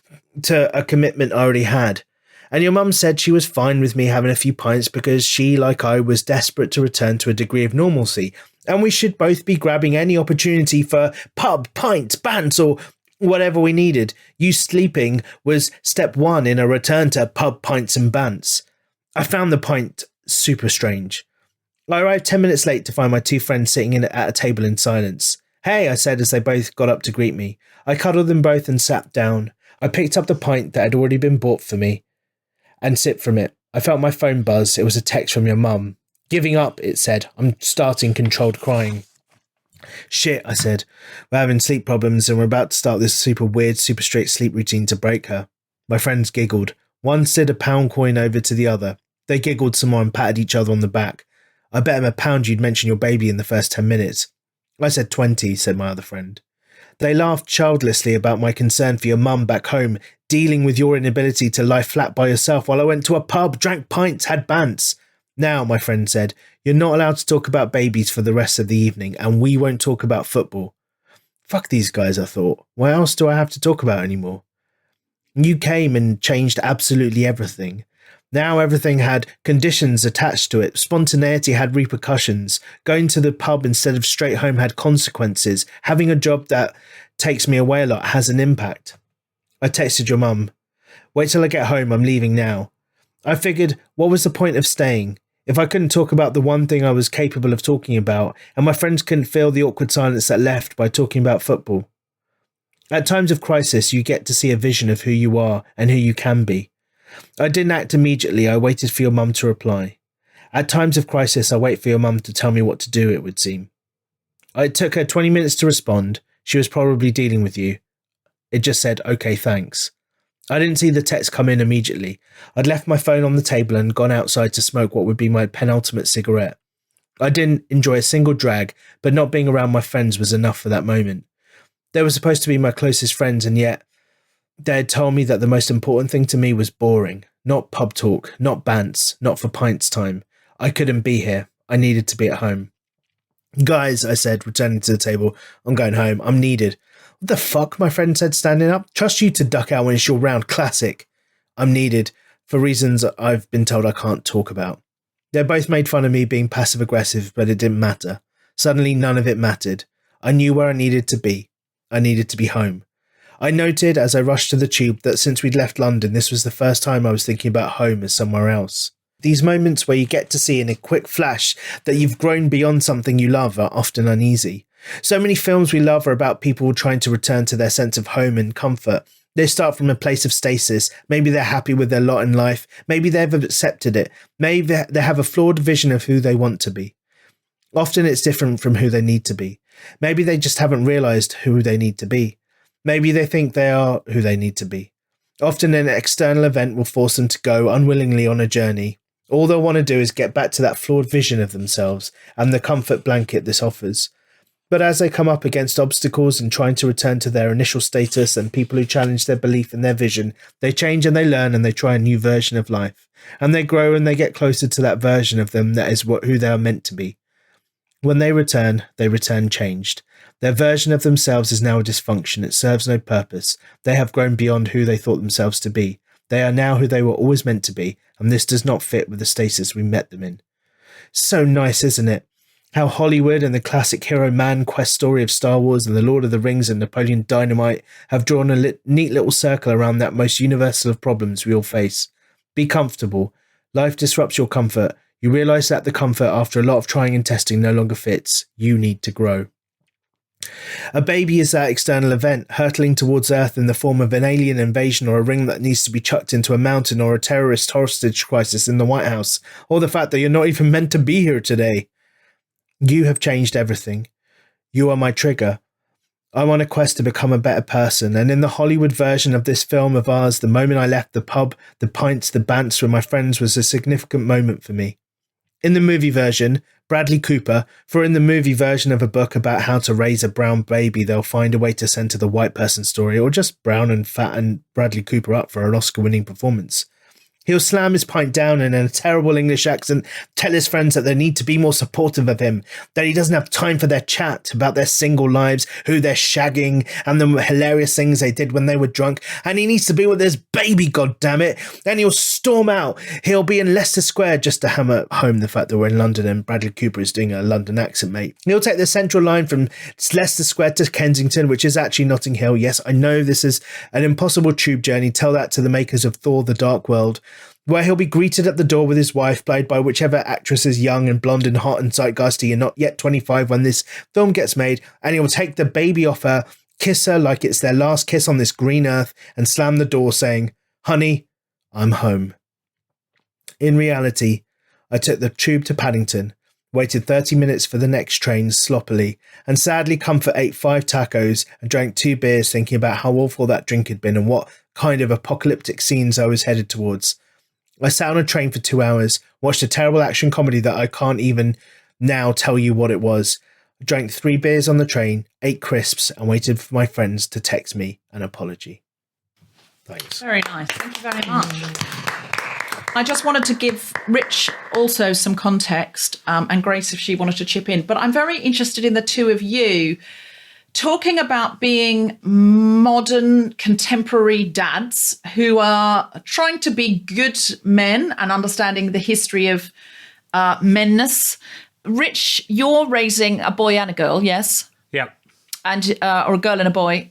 to a commitment I already had. And your mum said she was fine with me having a few pints because she, like I, was desperate to return to a degree of normalcy. And we should both be grabbing any opportunity for pub, pints, bants, or whatever we needed. You sleeping was step one in a return to pub, pints and bants. I found the pint super strange. I arrived 10 minutes late to find my two friends sitting at a table in silence. Hey, I said as they both got up to greet me. I cuddled them both and sat down. I picked up the pint that had already been bought for me and sipped from it. I felt my phone buzz. It was a text from your mum. Giving up, it said. I'm starting controlled crying. Shit, I said. We're having sleep problems and we're about to start this super weird, super straight sleep routine to break her. My friends giggled. One slid a pound coin over to the other. They giggled some more and patted each other on the back. I bet him £1 you'd mention your baby in the first 10 minutes. I said 20, said my other friend. They laughed childlessly about my concern for your mum back home, dealing with your inability to lie flat by yourself while I went to a pub, drank pints, had bants. Now, my friend said, you're not allowed to talk about babies for the rest of the evening, and we won't talk about football. Fuck these guys, I thought. What else do I have to talk about anymore? You came and changed absolutely everything. Now everything had conditions attached to it. Spontaneity had repercussions. Going to the pub instead of straight home had consequences. Having a job that takes me away a lot has an impact. I texted your mum. Wait till I get home, I'm leaving now. I figured, what was the point of staying? If I couldn't talk about the one thing I was capable of talking about, and my friends couldn't fill the awkward silence that left by talking about football. At times of crisis, you get to see a vision of who you are and who you can be. I didn't act immediately, I waited for your mum to reply. At times of crisis, I wait for your mum to tell me what to do, it would seem. It took her 20 minutes to respond. She was probably dealing with you. It just said, okay, thanks. I didn't see the text come in immediately. I'd left my phone on the table and gone outside to smoke what would be my penultimate cigarette. I didn't enjoy a single drag, but not being around my friends was enough for that moment. They were supposed to be my closest friends, and yet they had told me that the most important thing to me was boring. Not pub talk, not bants, not for pints time. I couldn't be here. I needed to be at home. Guys, I said, returning to the table, I'm going home. I'm needed. What the fuck, my friend said, standing up. Trust you to duck out when it's your round, classic. I'm needed, for reasons I've been told I can't talk about. They both made fun of me being passive-aggressive, but it didn't matter. Suddenly, none of it mattered. I knew where I needed to be. I needed to be home. I noted as I rushed to the tube that since we'd left London, this was the first time I was thinking about home as somewhere else. These moments where you get to see in a quick flash that you've grown beyond something you love are often uneasy. So many films we love are about people trying to return to their sense of home and comfort. They start from a place of stasis. Maybe they're happy with their lot in life. Maybe they've accepted it. Maybe they have a flawed vision of who they want to be. Often it's different from who they need to be. Maybe they just haven't realized who they need to be. Maybe they think they are who they need to be. Often an external event will force them to go unwillingly on a journey. All they'll want to do is get back to that flawed vision of themselves and the comfort blanket this offers. But as they come up against obstacles in trying to return to their initial status and people who challenge their belief in their vision, they change and they learn and they try a new version of life. And they grow and they get closer to that version of them that is who they are meant to be. When they return changed. Their version of themselves is now a dysfunction. It serves no purpose. They have grown beyond who they thought themselves to be. They are now who they were always meant to be, and this does not fit with the stasis we met them in. So nice, isn't it? How Hollywood and the classic hero man quest story of Star Wars and the Lord of the Rings and Napoleon Dynamite have drawn a neat little circle around that most universal of problems we all face. Be comfortable. Life disrupts your comfort. You realise that the comfort after a lot of trying and testing no longer fits. You need to grow. A baby is that external event, hurtling towards Earth in the form of an alien invasion or a ring that needs to be chucked into a mountain or a terrorist hostage crisis in the White House, or the fact that you're not even meant to be here today. You have changed everything. You are my trigger. I'm on a quest to become a better person, and in the Hollywood version of this film of ours, the moment I left the pub, the pints, the bants with my friends was a significant moment for me. In the movie version, Bradley Cooper, for in the movie version of a book about how to raise a brown baby, they'll find a way to center the white person story, or just brown and fatten Bradley Cooper up for an Oscar-winning performance. He'll slam his pint down and in a terrible English accent tell his friends that they need to be more supportive of him, that he doesn't have time for their chat about their single lives, who they're shagging, and the hilarious things they did when they were drunk, and he needs to be with his baby, goddammit. Then he'll storm out. He'll be in Leicester Square just to hammer home the fact that we're in London and Bradley Cooper is doing a London accent, mate. He'll take the central line from Leicester Square to Kensington, which is actually Notting Hill. Yes, I know this is an impossible tube journey. Tell that to the makers of Thor: The Dark World, where he'll be greeted at the door with his wife, played by whichever actress is young and blonde and hot and zeitgeisty and not yet 25 when this film gets made, and he'll take the baby off her, kiss her like it's their last kiss on this green earth, and slam the door saying, "Honey, I'm home." In reality, I took the tube to Paddington, waited 30 minutes for the next train sloppily, and sadly Comfort ate 5 tacos and drank 2 beers thinking about how awful that drink had been and what kind of apocalyptic scenes I was headed towards. I sat on a train for 2 hours, watched a terrible action comedy that I can't even now tell you what it was. I drank 3 beers on the train, 8 crisps, and waited for my friends to text me an apology. Thanks. Very nice. Thank you very much. I just wanted to give Rich also some context, and Grace if she wanted to chip in. But I'm very interested in the two of you talking about being modern, contemporary dads who are trying to be good men and understanding the history of menness. Rich, you're raising a boy and a girl, yes? Yeah. And or a girl and a boy.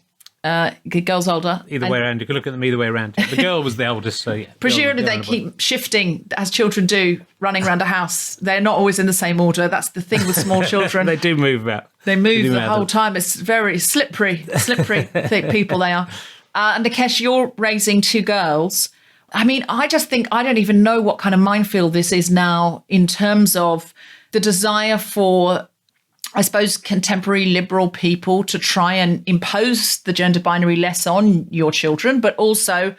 Girl's older. Either way around. You could look at them either way around. The girl was the oldest, so yeah. Presumably they keep shifting, as children do, running around a house. They're not always in the same order. That's the thing with small children. They do move about. They move the whole time. It's very slippery people they are. And Nikesh, you're raising 2 girls. I mean, I just think I don't even know what kind of minefield this is now in terms of the desire for, I suppose, contemporary liberal people to try and impose the gender binary less on your children, but also,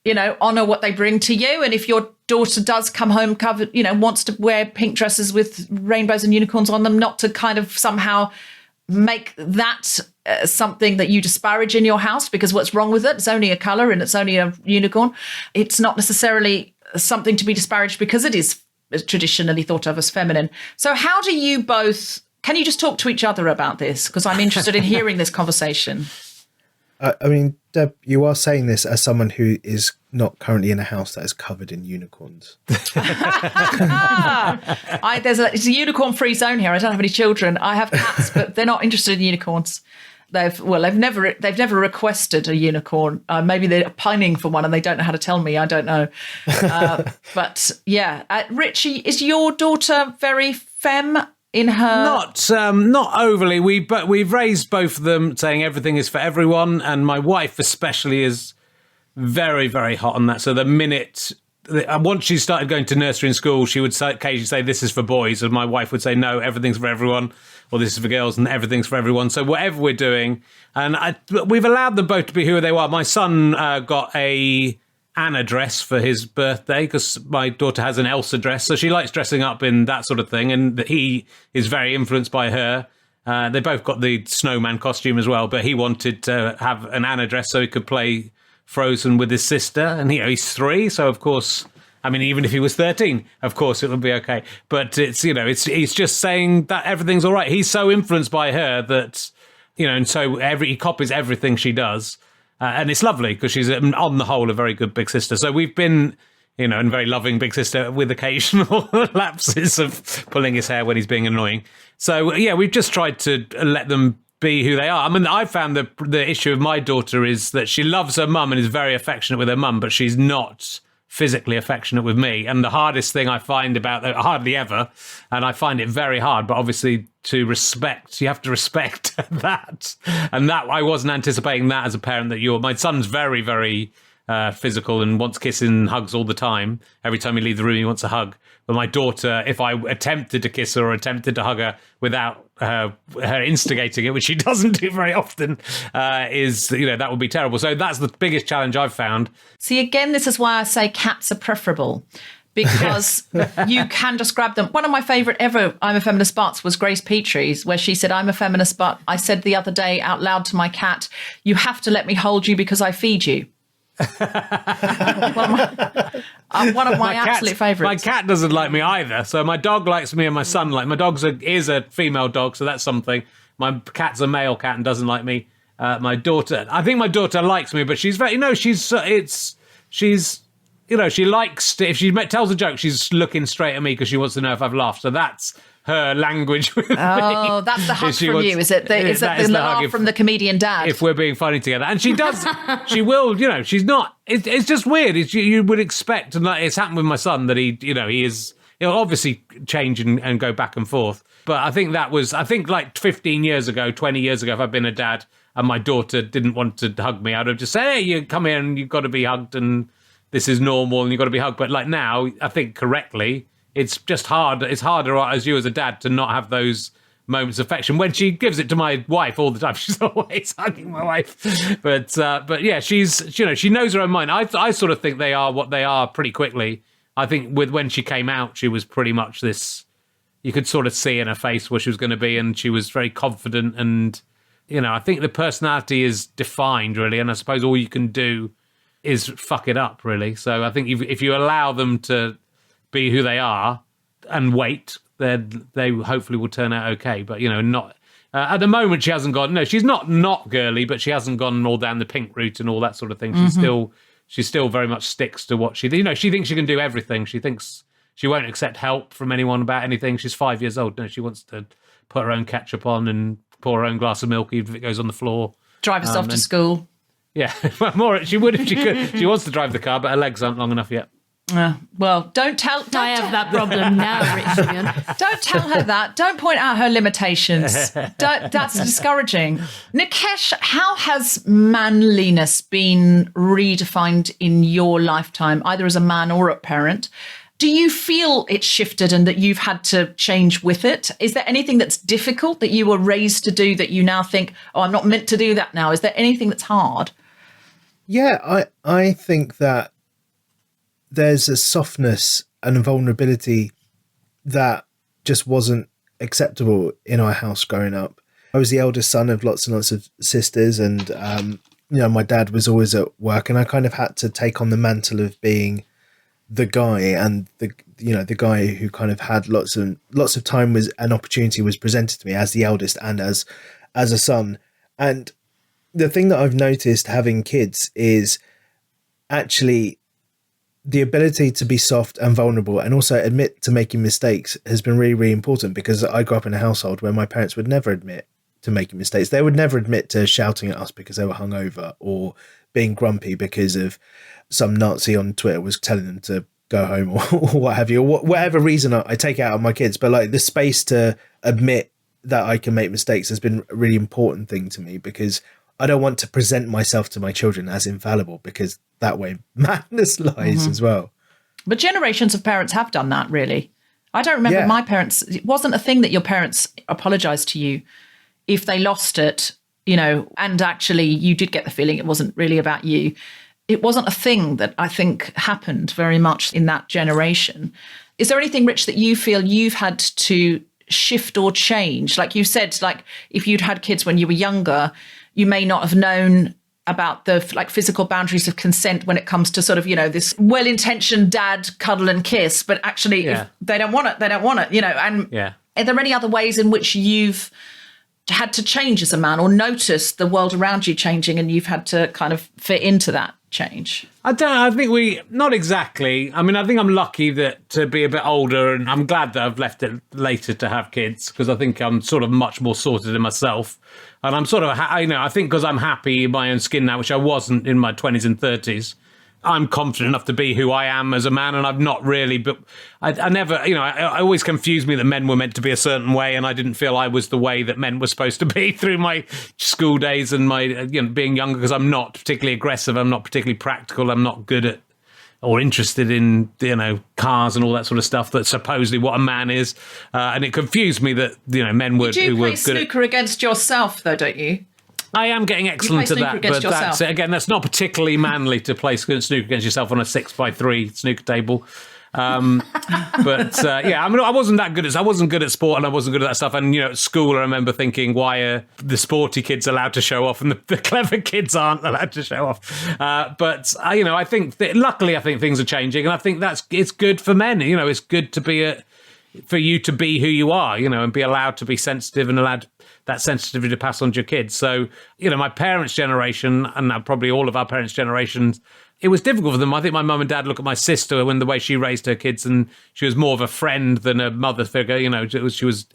you know, honour what they bring to you. And if your daughter does come home covered, you know, wants to wear pink dresses with rainbows and unicorns on them, not to kind of somehow make that something that you disparage in your house, because what's wrong with it? It's only a colour and it's only a unicorn. It's not necessarily something to be disparaged because it is traditionally thought of as feminine. So how do you both... Can you just talk to each other about this? Because I'm interested in hearing this conversation. I mean, Deb, you are saying this as someone who is not currently in a house that is covered in unicorns. It's a unicorn-free zone here. I don't have any children. I have cats, but they're not interested in unicorns. They've never requested a unicorn. Maybe they're pining for one and they don't know how to tell me. I don't know. But yeah, Richie, is your daughter very femme? in her? Not overly. We've raised both of them saying everything is for everyone, and my wife especially is very, very hot on that. So the minute, once she started going to nursery and school, she would occasionally say, this is for boys. And my wife would say, no, everything's for everyone. Or this is for girls and everything's for everyone. So whatever we're doing, and we've allowed them both to be who they are. My son got an address for his birthday because my daughter has an Elsa dress. So she likes dressing up in that sort of thing. And he is very influenced by her. They both got the snowman costume as well. But he wanted to have an Anna dress so he could play Frozen with his sister, and he's 3, so of course, I mean, even if he was 13, of course it would be okay. But it's he's just saying that everything's all right. He's so influenced by her that and so he copies everything she does, and it's lovely because she's on the whole a very good big sister. So we've been and very loving big sister with occasional lapses of pulling his hair when he's being annoying. So yeah, we've just tried to let them be who they are. I mean, I found the issue of my daughter is that she loves her mum and is very affectionate with her mum, but she's not physically affectionate with me. And the hardest thing I find about that, hardly ever, and I find it very hard, but obviously you have to respect that. And that I wasn't anticipating that as a parent, that my son's very, very physical and wants kissing and hugs all the time. Every time he leaves the room, he wants a hug. But my daughter, if I attempted to kiss her or attempted to hug her without her instigating it, which she doesn't do very often, that would be terrible. So that's the biggest challenge I've found. See, again, this is why I say cats are preferable, because you can just grab them. One of my favourite ever I'm a Feminist buts was Grace Petrie's, where she said, I'm a feminist, but I said the other day out loud to my cat, you have to let me hold you because I feed you. one of my absolute favourites. My cat doesn't like me either. So my dog likes me and my son my dog is a female dog, so that's something. My cat's a male cat and doesn't like me. I think my daughter likes me, but she's very, she likes to, if she tells a joke, she's looking straight at me because she wants to know if I've laughed. So that's her language with me. Oh, that's the hug from you. Is it the laugh from the comedian dad? If we're being funny together. And she does, she will, she's not, it's just weird. You would expect, and it's happened with my son, that he'll obviously change and go back and forth. But I think like 15 years ago, 20 years ago, if I'd been a dad and my daughter didn't want to hug me, I'd have just said, hey, you come here and you've got to be hugged and this is normal and you've got to be hugged. But like now, I think correctly, it's just hard. It's harder as you as a dad to not have those moments of affection. When she gives it to my wife all the time, she's always hugging my wife. But yeah, she knows her own mind. I sort of think they are what they are pretty quickly. I think when she came out, she was pretty much this. You could sort of see in her face what she was going to be, and she was very confident. And I think the personality is defined really, and I suppose all you can do is fuck it up really. So I think if you allow them to be who they are and wait, then they hopefully will turn out okay. But not at the moment. She hasn't gone. No, she's not girly, but she hasn't gone all down the pink route and all that sort of thing. She still very much sticks to what she thinks she can do everything. She thinks she won't accept help from anyone about anything. She's 5 years old. No, she wants to put her own ketchup on and pour her own glass of milk, even if it goes on the floor. Drive herself to school. Yeah, more. She would if she could. She wants to drive the car, but her legs aren't long enough yet. Well, don't tell. I have that problem now, Richard. Don't tell her that. Don't point out her limitations. That's discouraging. Nikesh, how has manliness been redefined in your lifetime, either as a man or a parent? Do you feel it's shifted and that you've had to change with it? Is there anything that's difficult that you were raised to do that you now think, oh, I'm not meant to do that now? Is there anything that's hard? Yeah, I think that there's a softness and a vulnerability that just wasn't acceptable in our house growing up. I was the eldest son of lots and lots of sisters, and my dad was always at work, and I kind of had to take on the mantle of being the guy, and the guy who kind of had lots of time was an opportunity was presented to me as the eldest and as a son. And the thing that I've noticed having kids is actually the ability to be soft and vulnerable and also admit to making mistakes has been really, really important, because I grew up in a household where my parents would never admit to making mistakes. They would never admit to shouting at us because they were hungover or being grumpy because of some Nazi on Twitter was telling them to go home or what have you, or whatever reason I take out of my kids. But like the space to admit that I can make mistakes has been a really important thing to me, because I don't want to present myself to my children as infallible, because that way madness lies as well. But generations of parents have done that, really. I don't remember my parents. It wasn't a thing that your parents apologised to you if they lost it, you know, and actually you did get the feeling it wasn't really about you. It wasn't a thing that I think happened very much in that generation. Is there anything, Rich, that you feel you've had to shift or change? Like you said, like if you'd had kids when you were younger, you may not have known about the like physical boundaries of consent when it comes to sort of, you know, this well-intentioned dad cuddle and kiss, but actually if they don't want it, you know. And are there any other ways in which you've had to change as a man, or notice the world around you changing and you've had to kind of fit into that change? I think not exactly. I mean, I think I'm lucky that to be a bit older, and I'm glad that I've left it later to have kids, because I think I'm sort of much more sorted in myself. And I'm sort of, I think because I'm happy in my own skin now, which I wasn't in my 20s and 30s, I'm confident enough to be who I am as a man, and I've not really, but I never, you know, I always confused me that men were meant to be a certain way, and I didn't feel I was the way that men were supposed to be through my school days and my, you know, being younger, because I'm not particularly aggressive, I'm not particularly practical, I'm not good at or interested in, you know, cars and all that sort of stuff that's supposedly what a man is, and it confused me that, you know, men were You who were play good snooker against yourself, though, don't you? I am getting excellent at that, but that's not particularly manly to play snooker against yourself on a 6x3 snooker table. I mean, I wasn't good at sport, and I wasn't good at that stuff. And, you know, at school, I remember thinking, why are the sporty kids allowed to show off and the clever kids aren't allowed to show off? You know, I think luckily, I think things are changing, and I think it's good for men. You know, it's good to for you to be who you are, you know, and be allowed to be sensitive and allowed that sensitivity to pass on to your kids. So, you know, my parents' generation, and probably all of our parents' generations, it was difficult for them. I think my mum and dad look at my sister when the way she raised her kids, and she was more of a friend than a mother figure. You know, she was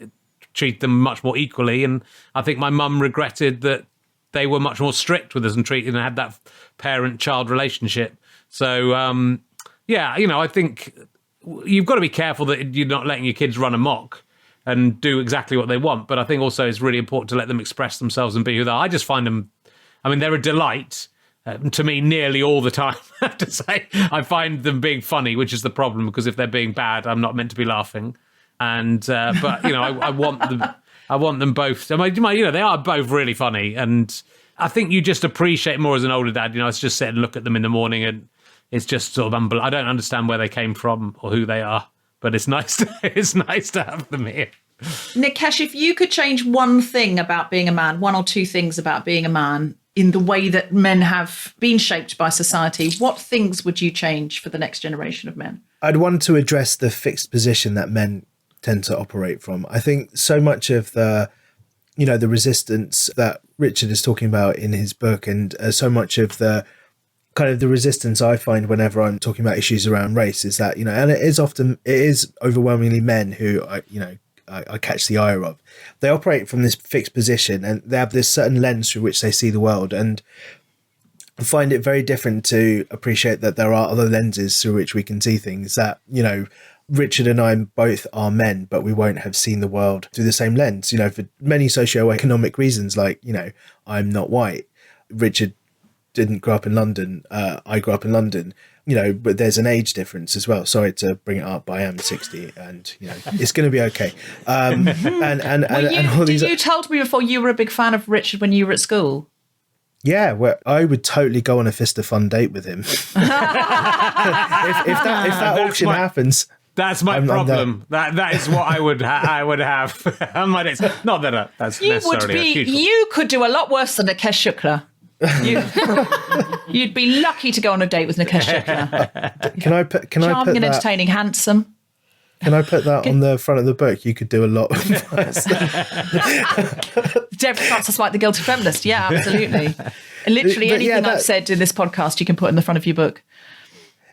treat them much more equally. And I think my mum regretted that they were much more strict with us and had that parent-child relationship. So, you know, I think you've got to be careful that you're not letting your kids run amok and do exactly what they want. But I think also it's really important to let them express themselves and be who they are. I just find them, I mean, they're a delight to me nearly all the time, I have to say. I find them being funny, which is the problem, because if they're being bad, I'm not meant to be laughing. And, but, you know, I want them both. I mean, you know, they are both really funny. And I think you just appreciate more as an older dad. You know, it's just sit and look at them in the morning, and it's just sort of I don't understand where they came from or who they are, but it's nice to have them here. Nikesh, if you could change one thing about being a man, one or two things about being a man in the way that men have been shaped by society, what things would you change for the next generation of men? I'd want to address the fixed position that men tend to operate from. I think so much of the resistance that Richard is talking about in his book, and so much of the kind of the resistance I find whenever I'm talking about issues around race is that, you know, and it is overwhelmingly men who I catch the ire of. They operate from this fixed position, and they have this certain lens through which they see the world, and find it very different to appreciate that there are other lenses through which we can see things. That, you know, Richard and I both are men, but we won't have seen the world through the same lens, you know, for many socioeconomic reasons. Like, you know, I'm not white. Richard didn't grow up in London. I grew up in London, you know, but there's an age difference as well. Sorry to bring it up, but I am 60, and, you know, it's going to be okay. You told me before you were a big fan of Richard when you were at school. Yeah, well, I would totally go on a fist of fun date with him. if that auction happens. That's my problem. That is what I would have on my dates. Not that that's necessarily a huge. You could do a lot worse than Nikesh Shukla. You'd be lucky to go on a date with Nikesh Shukla. Charming and entertaining, handsome. Can I put that on the front of the book? You could do a lot. Deborah Frances-White, the Guilty Feminist. Yeah, absolutely. Literally anything I've said in this podcast, you can put in the front of your book.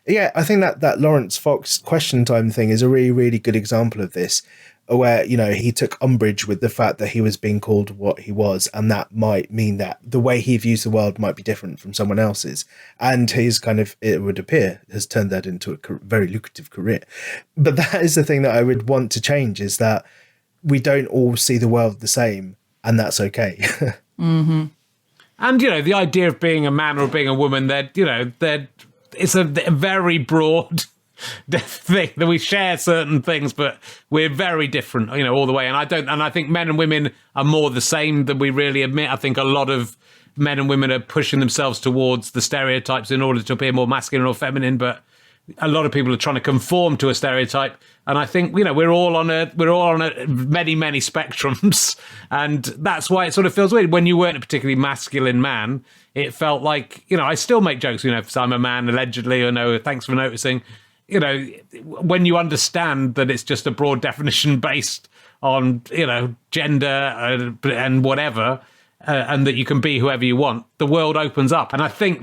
Yeah, I think that Lawrence Fox question time thing is a really, really good example of this, where, you know, he took umbrage with the fact that he was being called what he was, and that might mean that the way he views the world might be different from someone else's. And his it would appear, has turned that into a very lucrative career. But that is the thing that I would want to change, is that we don't all see the world the same, and that's okay. Mm-hmm. And, the idea of being a man or being a woman, it's a very broad thing that we share certain things, but we're very different, all the way. And I think men and women are more the same than we really admit. I think a lot of men and women are pushing themselves towards the stereotypes in order to appear more masculine or feminine, but a lot of people are trying to conform to a stereotype. And I think, we're all on many, many spectrums. And that's why it sort of feels weird. When you weren't a particularly masculine man, it felt like, I still make jokes, if I'm a man allegedly, or no, thanks for noticing. When you understand that it's just a broad definition based on, gender and whatever, and that you can be whoever you want, the world opens up. And I think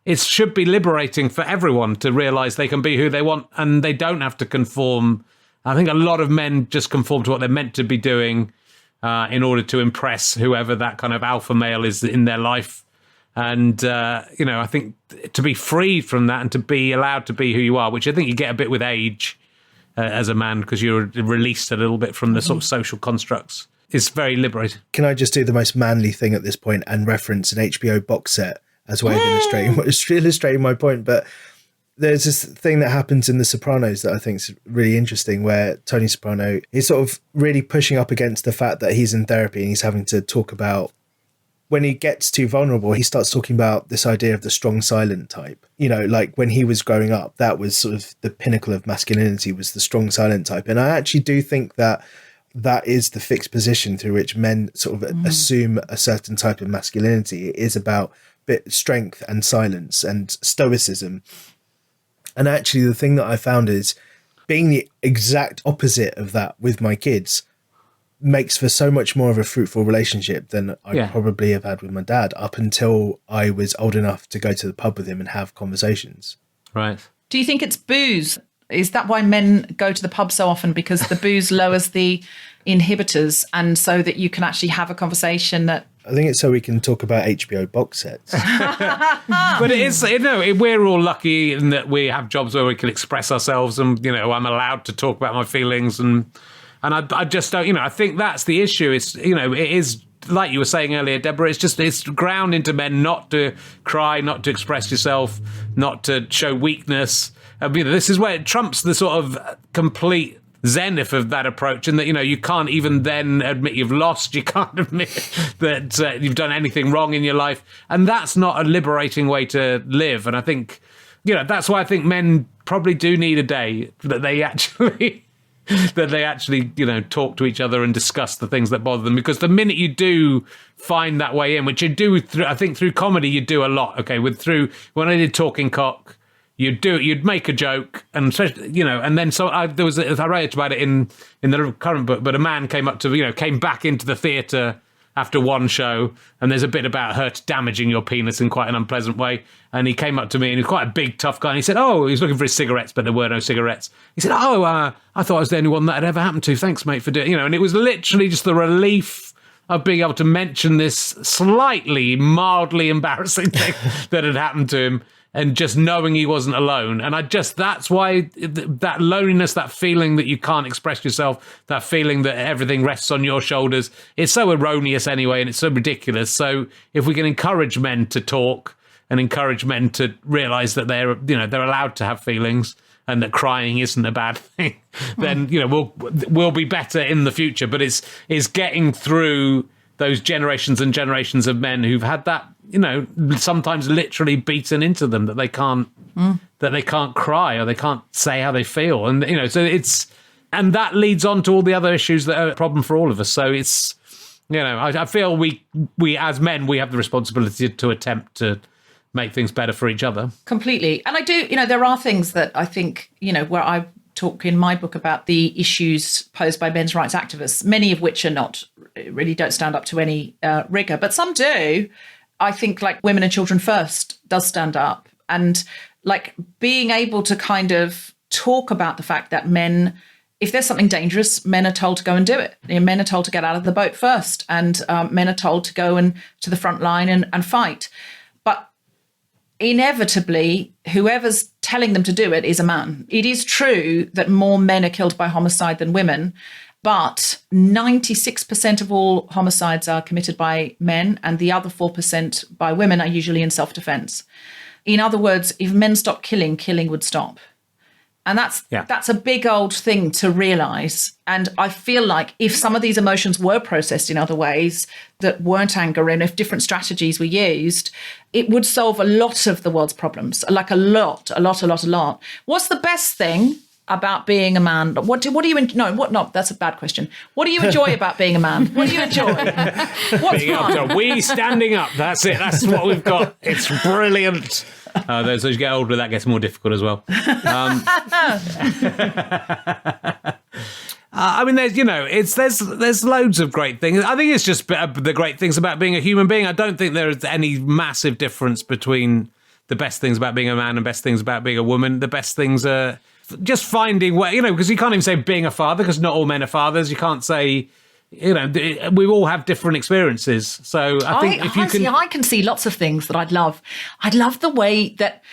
it should be liberating for everyone to realise they can be who they want and they don't have to conform. I think a lot of men just conform to what they're meant to be doing in order to impress whoever that kind of alpha male is in their life. And, I think to be freed from that and to be allowed to be who you are, which I think you get a bit with age as a man, because you're released a little bit from the sort of social constructs, is very liberating. Can I just do the most manly thing at this point and reference an HBO box set as a way of illustrating my point? But there's this thing that happens in The Sopranos that I think is really interesting, where Tony Soprano is sort of really pushing up against the fact that he's in therapy and he's having to talk about, when he gets too vulnerable, he starts talking about this idea of the strong silent type. Like when he was growing up, that was sort of the pinnacle of masculinity, was the strong silent type. And I actually do think that is the fixed position through which men sort of assume a certain type of masculinity. It is about strength and silence and stoicism. And actually the thing that I found is being the exact opposite of that with my kids makes for so much more of a fruitful relationship than I probably have had with my dad up until I was old enough to go to the pub with him and have conversations. Right. Do you think it's booze? Is that why men go to the pub so often? Because the booze lowers the inhibitors, and so that you can actually have a conversation that... I think it's so we can talk about HBO box sets. But it is, we're all lucky in that we have jobs where we can express ourselves, and, I'm allowed to talk about my feelings, and I just don't, I think that's the issue. It's, it is, like you were saying earlier, Deborah, it's ground into men not to cry, not to express yourself, not to show weakness. This is where it trumps the sort of complete zenith of that approach, and that, you can't even then admit you've lost, you can't admit that you've done anything wrong in your life. And that's not a liberating way to live. And I think, that's why I think men probably do need a day that they actually... talk to each other and discuss the things that bother them. Because the minute you do find that way in, which you do, I think through comedy, you do a lot. Okay, when I did Talking Cock, you'd make a joke, and and then I wrote about it in the current book. But a man came back into the theatre after one show, and there's a bit about her damaging your penis in quite an unpleasant way. And he came up to me, and he was quite a big, tough guy. And he said, he was looking for his cigarettes, but there were no cigarettes. He said, I thought I was the only one that had ever happened to. Thanks, mate, for doing, and it was literally just the relief of being able to mention this slightly, mildly embarrassing thing that had happened to him, and just knowing he wasn't alone. And that's why that loneliness, that feeling that you can't express yourself, that feeling that everything rests on your shoulders, it's so erroneous anyway, and it's so ridiculous. So if we can encourage men to talk and encourage men to realise that they're allowed to have feelings, and that crying isn't a bad thing, then we'll be better in the future. But it's getting through those generations and generations of men who've had that, sometimes literally beaten into them, that they can't cry, or they can't say how they feel, and and that leads on to all the other issues that are a problem for all of us. So it's, I feel we as men, we have the responsibility to attempt to make things better for each other. Completely. And I do, there are things that I think, where I talk in my book about the issues posed by men's rights activists, many of which really don't stand up to any rigour, but some do. I think like Women and Children First does stand up, and like being able to kind of talk about the fact that men, if there's something dangerous, men are told to go and do it. Men are told to get out of the boat first, and men are told to go and to the front line and fight. But inevitably, whoever's telling them to do it is a man. It is true that more men are killed by homicide than women. But 96% of all homicides are committed by men, and the other 4% by women are usually in self-defense. In other words, if men stopped killing, killing would stop. And that's a big old thing to realise. And I feel like if some of these emotions were processed in other ways that weren't anger, and if different strategies were used, it would solve a lot of the world's problems, like a lot. What's the best thing about being a man? What do you that's a bad question. What do you enjoy about being a man? What do you enjoy? What's fun? We standing up. That's it. That's what we've got. It's brilliant. As you get older, that gets more difficult as well. I mean, there's loads of great things. I think it's just the great things about being a human being. I don't think there is any massive difference between the best things about being a man and best things about being a woman. The best things are just finding where, because you can't even say being a father, because not all men are fathers. You can't say, we all have different experiences. So I think I can see lots of things that I'd love. I'd love the way that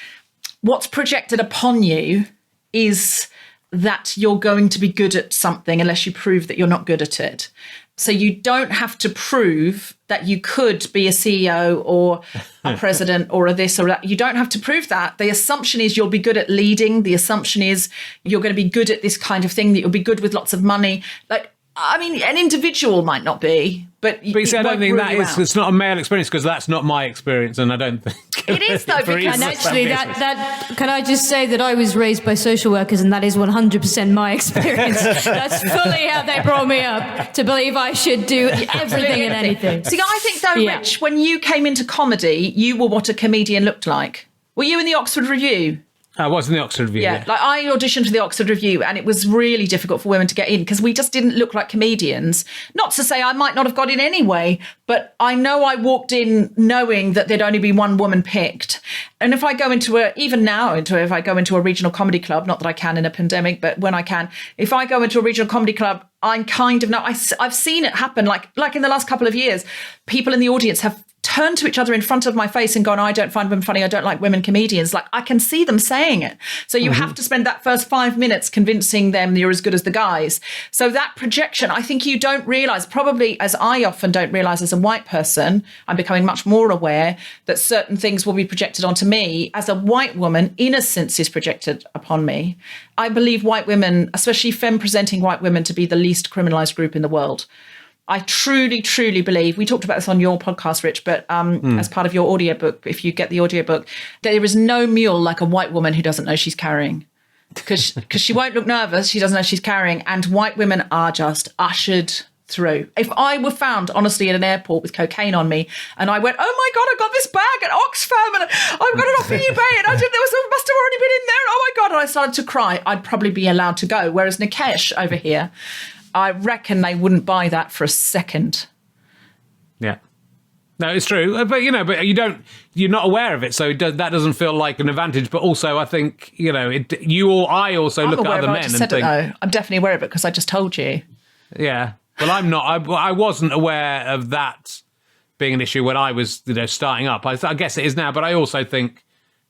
what's projected upon you is that you're going to be good at something unless you prove that you're not good at it. So you don't have to prove that you could be a CEO or a president or a this or that. You don't have to prove that. The assumption is you'll be good at leading. The assumption is you're going to be good at this kind of thing, that you'll be good with lots of money. Like, I mean, an individual might not be, but you see, I don't think that is. It's not a male experience, because that's not my experience, and I don't think it is though. And actually, that can I just say that I was raised by social workers, and that is 100% my experience. That's fully how they brought me up, to believe I should do everything and anything. See, I think though, Rich, when you came into comedy, you were what a comedian looked like. Were you in the Oxford Review? I was in the Oxford Review. Yeah, like I auditioned for the Oxford Review, and it was really difficult for women to get in because we just didn't look like comedians. Not to say I might not have got in anyway, but I know I walked in knowing that there'd only be one woman picked. And if I go into if I go into a regional comedy club, not that I can in a pandemic, but when I can, if I go into a regional comedy club, I'm kind of I've seen it happen. Like in the last couple of years, people in the audience have turned to each other in front of my face and gone, I don't find women funny, I don't like women comedians. Like, I can see them saying it. So you have to spend that first 5 minutes convincing them you're as good as the guys. So that projection, I think you don't realise, probably as I often don't realise as a white person, I'm becoming much more aware that certain things will be projected onto me. As a white woman, innocence is projected upon me. I believe white women, especially femme-presenting white women, to be the least criminalised group in the world. I truly, truly believe, we talked about this on your podcast, Rich, but as part of your audiobook, if you get the audiobook, there is no mule like a white woman who doesn't know she's carrying. Because she won't look nervous, she doesn't know she's carrying, and white women are just ushered through. If I were found, honestly, at an airport with cocaine on me, and I went, oh my God, I got this bag at Oxfam, and I've got it off eBay, and must have already been in there, and oh my God, and I started to cry, I'd probably be allowed to go. Whereas Nikesh over here, I reckon they wouldn't buy that for a second. Yeah. No, it's true. But, you're not aware of it. So that doesn't feel like an advantage. But also, I think, I also look at other men and think. No, I'm definitely aware of it because I just told you. Yeah. Well, I'm not. I wasn't aware of that being an issue when I was, starting up. I guess it is now. But I also think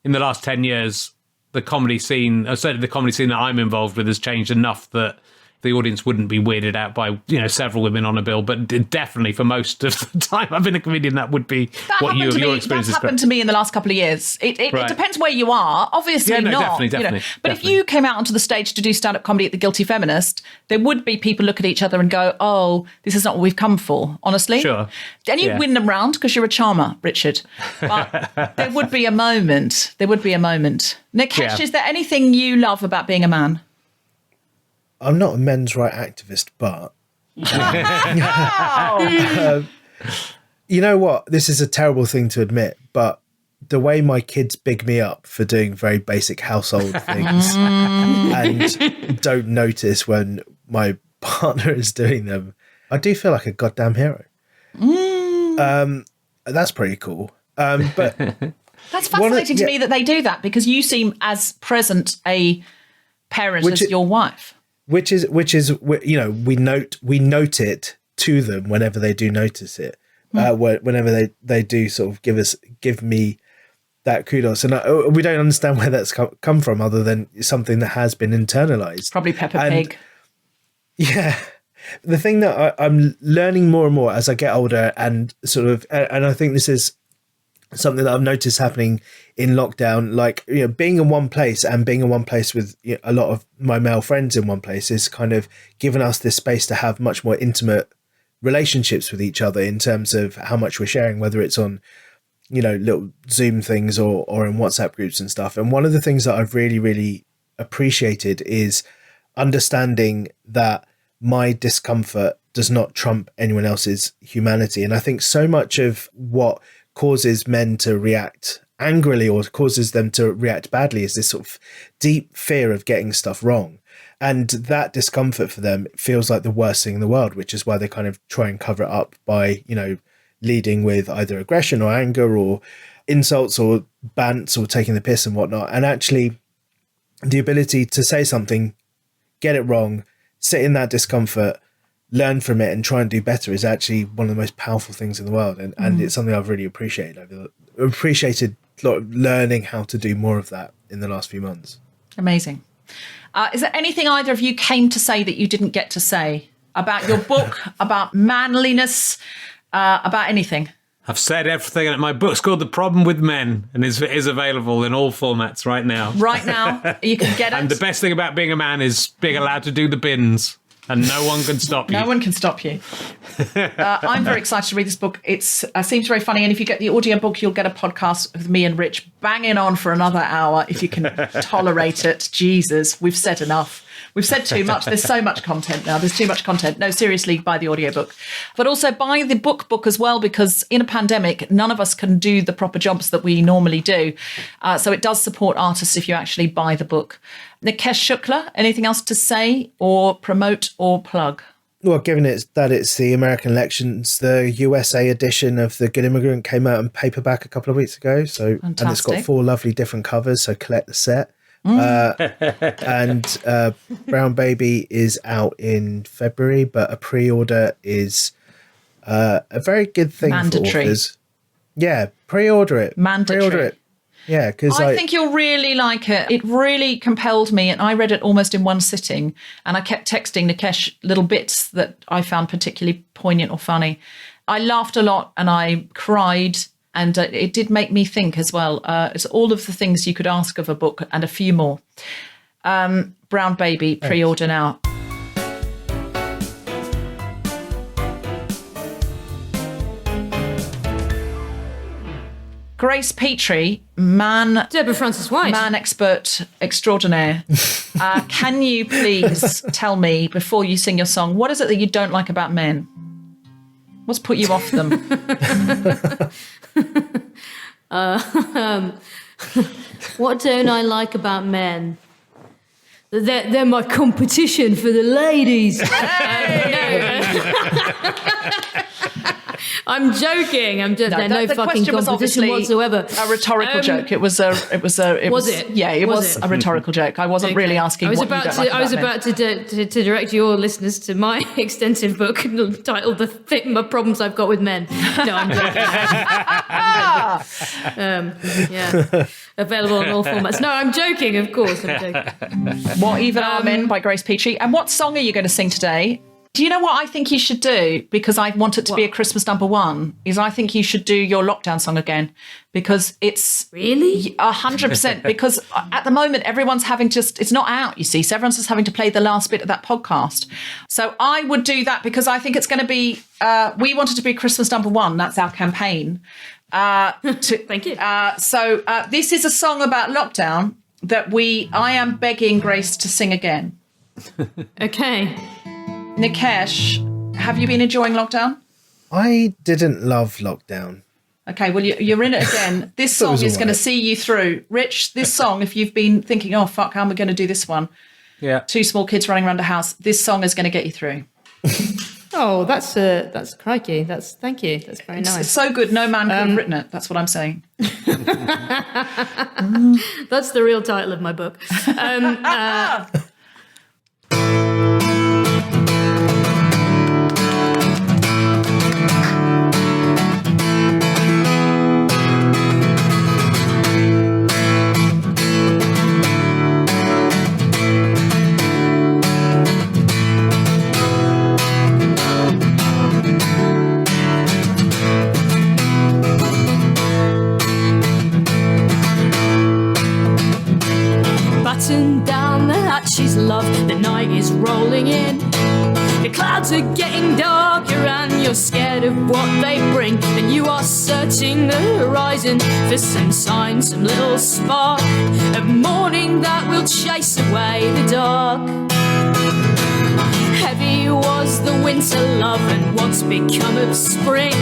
in the last 10 years, the comedy scene, certainly the comedy scene that I'm involved with, has changed enough that the audience wouldn't be weirded out by, several women on a bill, but definitely for most of the time I've been a comedian, that would be what your experience is. That's happened to me in the last couple of years. It depends where you are. Obviously not. Definitely. But if you came out onto the stage to do stand-up comedy at the Guilty Feminist, there would be people look at each other and go, oh, this is not what we've come for, honestly. Sure. And you'd win them round because you're a charmer, Richard. But there would be a moment. Nikesh, is there anything you love about being a man? I'm not a men's right activist, but you know what? This is a terrible thing to admit, but the way my kids big me up for doing very basic household things and don't notice when my partner is doing them, I do feel like a goddamn hero. That's pretty cool. But that's fascinating to me that they do that, because you seem as present a parent as your wife. Which is, we note it to them whenever they do notice it, whenever they do sort of give me that kudos, and we don't understand where that's come from, other than something that has been internalized. Probably Peppa Pig. Yeah, The thing that I'm learning more and more as I get older, and and I think this is something that I've noticed happening in lockdown, like, being in one place and being in one place with a lot of my male friends in one place is kind of given us this space to have much more intimate relationships with each other in terms of how much we're sharing, whether it's on, little Zoom things or in WhatsApp groups and stuff. And one of the things that I've really, really appreciated is understanding that my discomfort does not trump anyone else's humanity. And I think so much of what causes men to react angrily or causes them to react badly is this sort of deep fear of getting stuff wrong. And that discomfort for them feels like the worst thing in the world, which is why they kind of try and cover it up by, leading with either aggression or anger or insults or bants or taking the piss and whatnot. And actually the ability to say something, get it wrong, sit in that discomfort, learn from it and try and do better is actually one of the most powerful things in the world. And it's something I've really appreciated learning how to do more of that in the last few months. Amazing. Is there anything either of you came to say that you didn't get to say about your book, about manliness, about anything? I've said everything, and my book's called The Problem with Men and is available in all formats right now. Right now, you can get it. And the best thing about being a man is being allowed to do the bins. And no one can stop you. No one can stop you. I'm very excited to read this book. It seems very funny. And if you get the audiobook, you'll get a podcast with me and Rich banging on for another hour if you can tolerate it. Jesus, we've said enough. We've said too much. There's so much content now. There's too much content. No, seriously, buy the audiobook. But also buy the book as well, because in a pandemic, none of us can do the proper jobs that we normally do. So it does support artists if you actually buy the book. Nikesh Shukla, anything else to say or promote or plug? Well, given that it's the American elections, the USA edition of The Good Immigrant came out in paperback a couple of weeks ago. So Fantastic. And it's got 4 lovely different covers, so collect the set. And Brown Baby is out in February, but a pre-order is a very good thing Mandatory. for authors. Yeah, pre-order it. Mandatory. Pre-order it. Yeah, because I think you'll really like it. It really compelled me, and I read it almost in one sitting, and I kept texting Nikesh little bits that I found particularly poignant or funny. I laughed a lot and I cried, and it did make me think as well. It's all of the things you could ask of a book and a few more. Brown Baby, pre-order now. Grace Petrie, Deborah Frances-White, man expert extraordinaire. Can you please tell me, before you sing your song, what is it that you don't like about men? What's put you off them? What don't I like about men? They're my competition for the ladies. I'm joking. I'm just no fucking competition whatsoever. A rhetorical joke. It was a. Yeah, it was a rhetorical joke. I wasn't really asking. I was about to direct your listeners to my extensive book titled "The Problems I've Got with Men." No, I'm joking. Yeah, available in all formats. No, I'm joking. Of course, I'm joking. What Even Are Men by Grace Petrie. And what song are you going to sing today? Do you know what I think you should do? Because I want it to be a Christmas #1, is I think you should do your lockdown song again. Because it's... Really? 100%. Because at the moment, everyone's having it's not out, you see. So everyone's just having to play the last bit of that podcast. So I would do that because I think it's going to be... we want it to be Christmas #1. That's our campaign. Thank you. So this is a song about lockdown that I am begging Grace to sing again. Okay. Nikesh, have you been enjoying lockdown? I didn't love lockdown. Okay, well, you're in it again. This song is going to see you through. Rich, this song, if you've been thinking, oh, fuck, how am I going to do this one? Yeah. 2 small kids running around a house. This song is going to get you through. Oh, that's crikey. Thank you. That's very nice. It's so good, no man could have written it. That's what I'm saying. That's the real title of my book. night is rolling in. The clouds are getting darker and you're scared of what they bring. And you are searching the horizon for some sign, some little spark of morning that will chase away the dark. Heavy was the winter love and what's become of spring.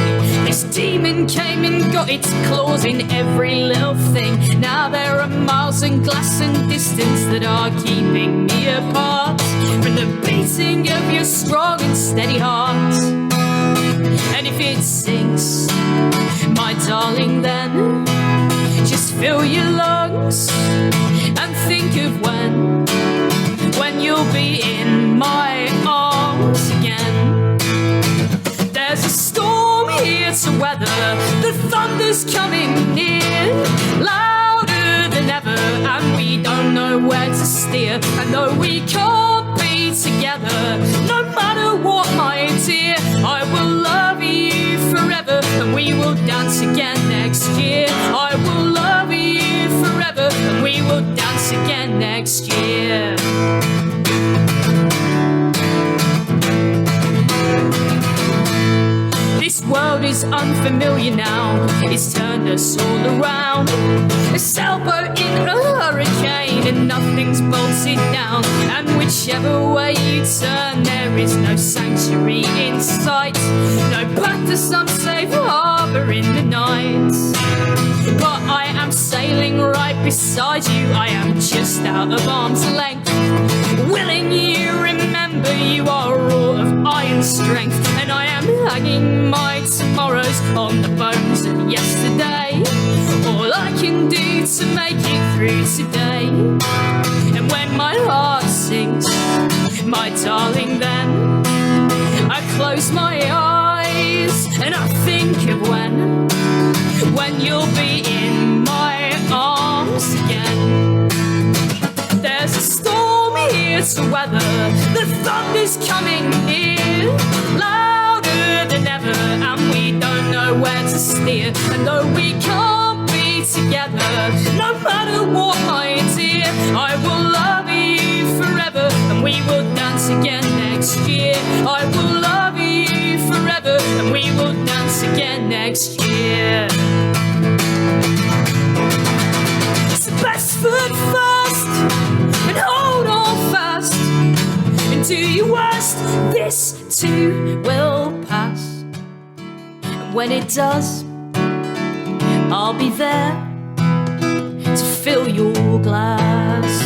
This demon came and got its claws in every little thing. Now there are miles and glass and distance that are keeping me apart from the beating of your strong and steady heart. And if it sinks, my darling, then just fill your lungs and think of when you'll be in my arms again. There's a storm here to weather, the thunder's coming near, louder than ever, and we don't know where to steer. And though we can't be together, no matter what, my dear, I will love you forever, and we will dance again next year. I will love you forever, and we will dance again next year. This world is unfamiliar now, it's turned us all around. A sailboat in a hurricane and nothing's bolted down. And whichever way you turn, there is no sanctuary in sight, no path to some safe harbour in the night. But I am sailing right beside you, I am just out of arm's length, willing you remember you are raw of iron strength. And I am hanging my tomorrows on the bones of yesterday, all I can do to make it through today. And when my heart sinks, my darling, then I close my eyes and I think of when you'll be in my arms again. There's a storm here to weather, the thunder's coming near, louder than ever, and we don't know where to steer. And though we can't be together, no matter what, my dear, I will love you forever, and we will dance again next year. I will love you forever, and we will dance again next year. So best foot first, and hold on fast, and do your worst, this too will pass. And when it does, I'll be there to fill your glass.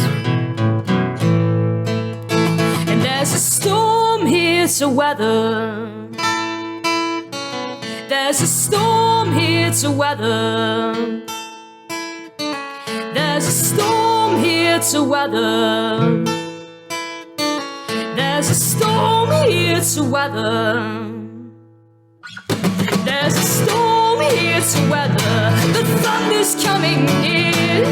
And there's a storm here to weather, there's a storm here to weather, there's a storm here to weather, there's a storm here to weather, there's a storm here to weather, the thunder's coming near,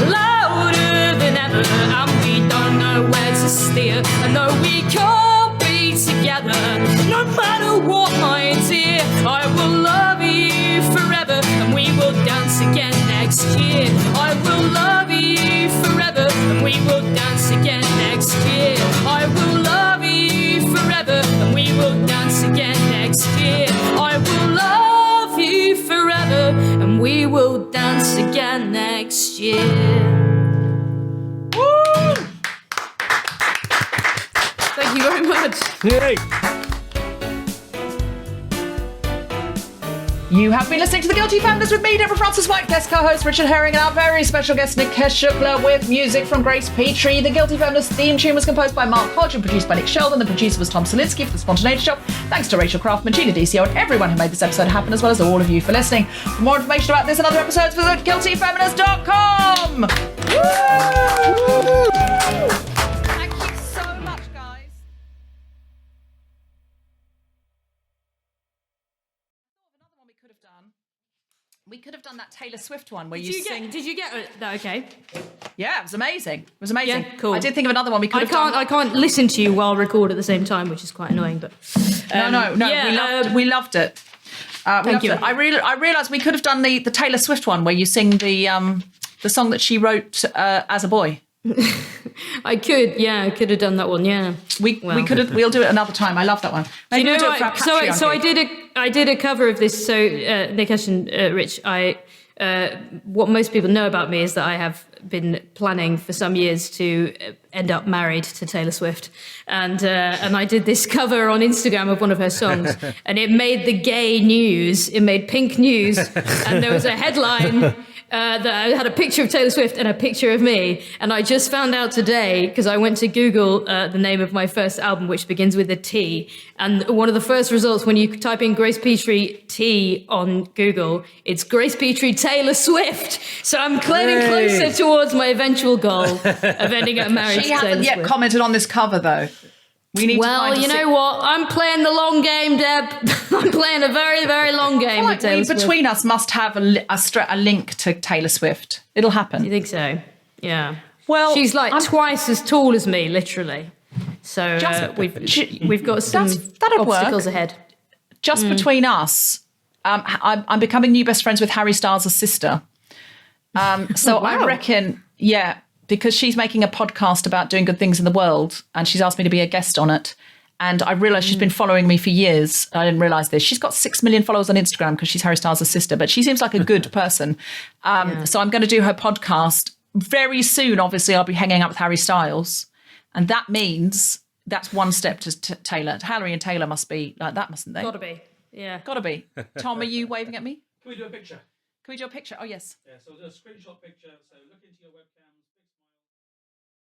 louder than ever, and we don't know where to steer. And though we can't be together, no matter what, my dear, I will love you forever, and we will dance again next year. I will love you forever, and we will dance again next year. I will love you forever, and we will dance again next year. I will love you forever, and we will dance again next year. Woo! Thank you very much. Yay! You have been listening to The Guilty Feminist with me, Deborah Frances-White, guest co-host Richard Herring, and our very special guest Nikesh Shukla, with music from Grace Petrie. The Guilty Feminist theme tune was composed by Mark Hodge and produced by Nick Sheldon. The producer was Tom Salinsky for The Spontaneity Shop. Thanks to Rachel Craftman, Gina DCO, and everyone who made this episode happen, as well as all of you for listening. For more information about this and other episodes, visit guiltyfeminist.com. Woo! Thank you so much, guys. We could have done that Taylor Swift one where you sing. Did you get that? Okay. Yeah, it was amazing. It was amazing. Yeah, cool. I did think of another one we could have done. I can't listen to you while record at the same time, which is quite annoying. But No. yeah, we loved it. Thank you. I realised we could have done the Taylor Swift one where you sing the song that she wrote as a boy. I could have done that one. Yeah, We could have. We'll do it another time. I love that one. Maybe you know we'll do it for what? our So patriarchy. I did a cover of this. So Nikesh and Rich, what most people know about me is that I have been planning for some years to end up married to Taylor Swift, and I did this cover on Instagram of one of her songs, and it made the gay news. It made pink news, and there was a headline. That I had a picture of Taylor Swift and a picture of me. And I just found out today, because I went to Google the name of my first album, which begins with a T. And one of the first results, when you type in Grace Petrie T on Google, it's Grace Petrie Taylor Swift. So I'm getting closer towards my eventual goal of ending up married She to Taylor hasn't yet Swift. commented on this cover, though. We need to find You know what? I'm playing the long game, Deb. I'm playing a very, very long game with Taylor Swift. Between us must have a link to Taylor Swift. It'll happen. You think so? Yeah. Well, she's like twice as tall as me, literally. So we've got some that'd obstacles work. ahead. Just between us, I'm becoming new best friends with Harry Styles' sister. So Wow. I reckon, because she's making a podcast about doing good things in the world, and she's asked me to be a guest on it. And I realised she's been following me for years. I didn't realise this. She's got 6 million followers on Instagram because she's Harry Styles' sister, but she seems like a good person. So I'm going to do her podcast very soon. Obviously, I'll be hanging out with Harry Styles. And that means that's one step to Taylor. Harry and Taylor must be like that, mustn't they? Gotta be. Yeah. Gotta be. Tom, are you waving at me? Can we do a picture? Can we do a picture? Oh, yes. Yeah, so we'll do a screenshot picture. So look into your webcams.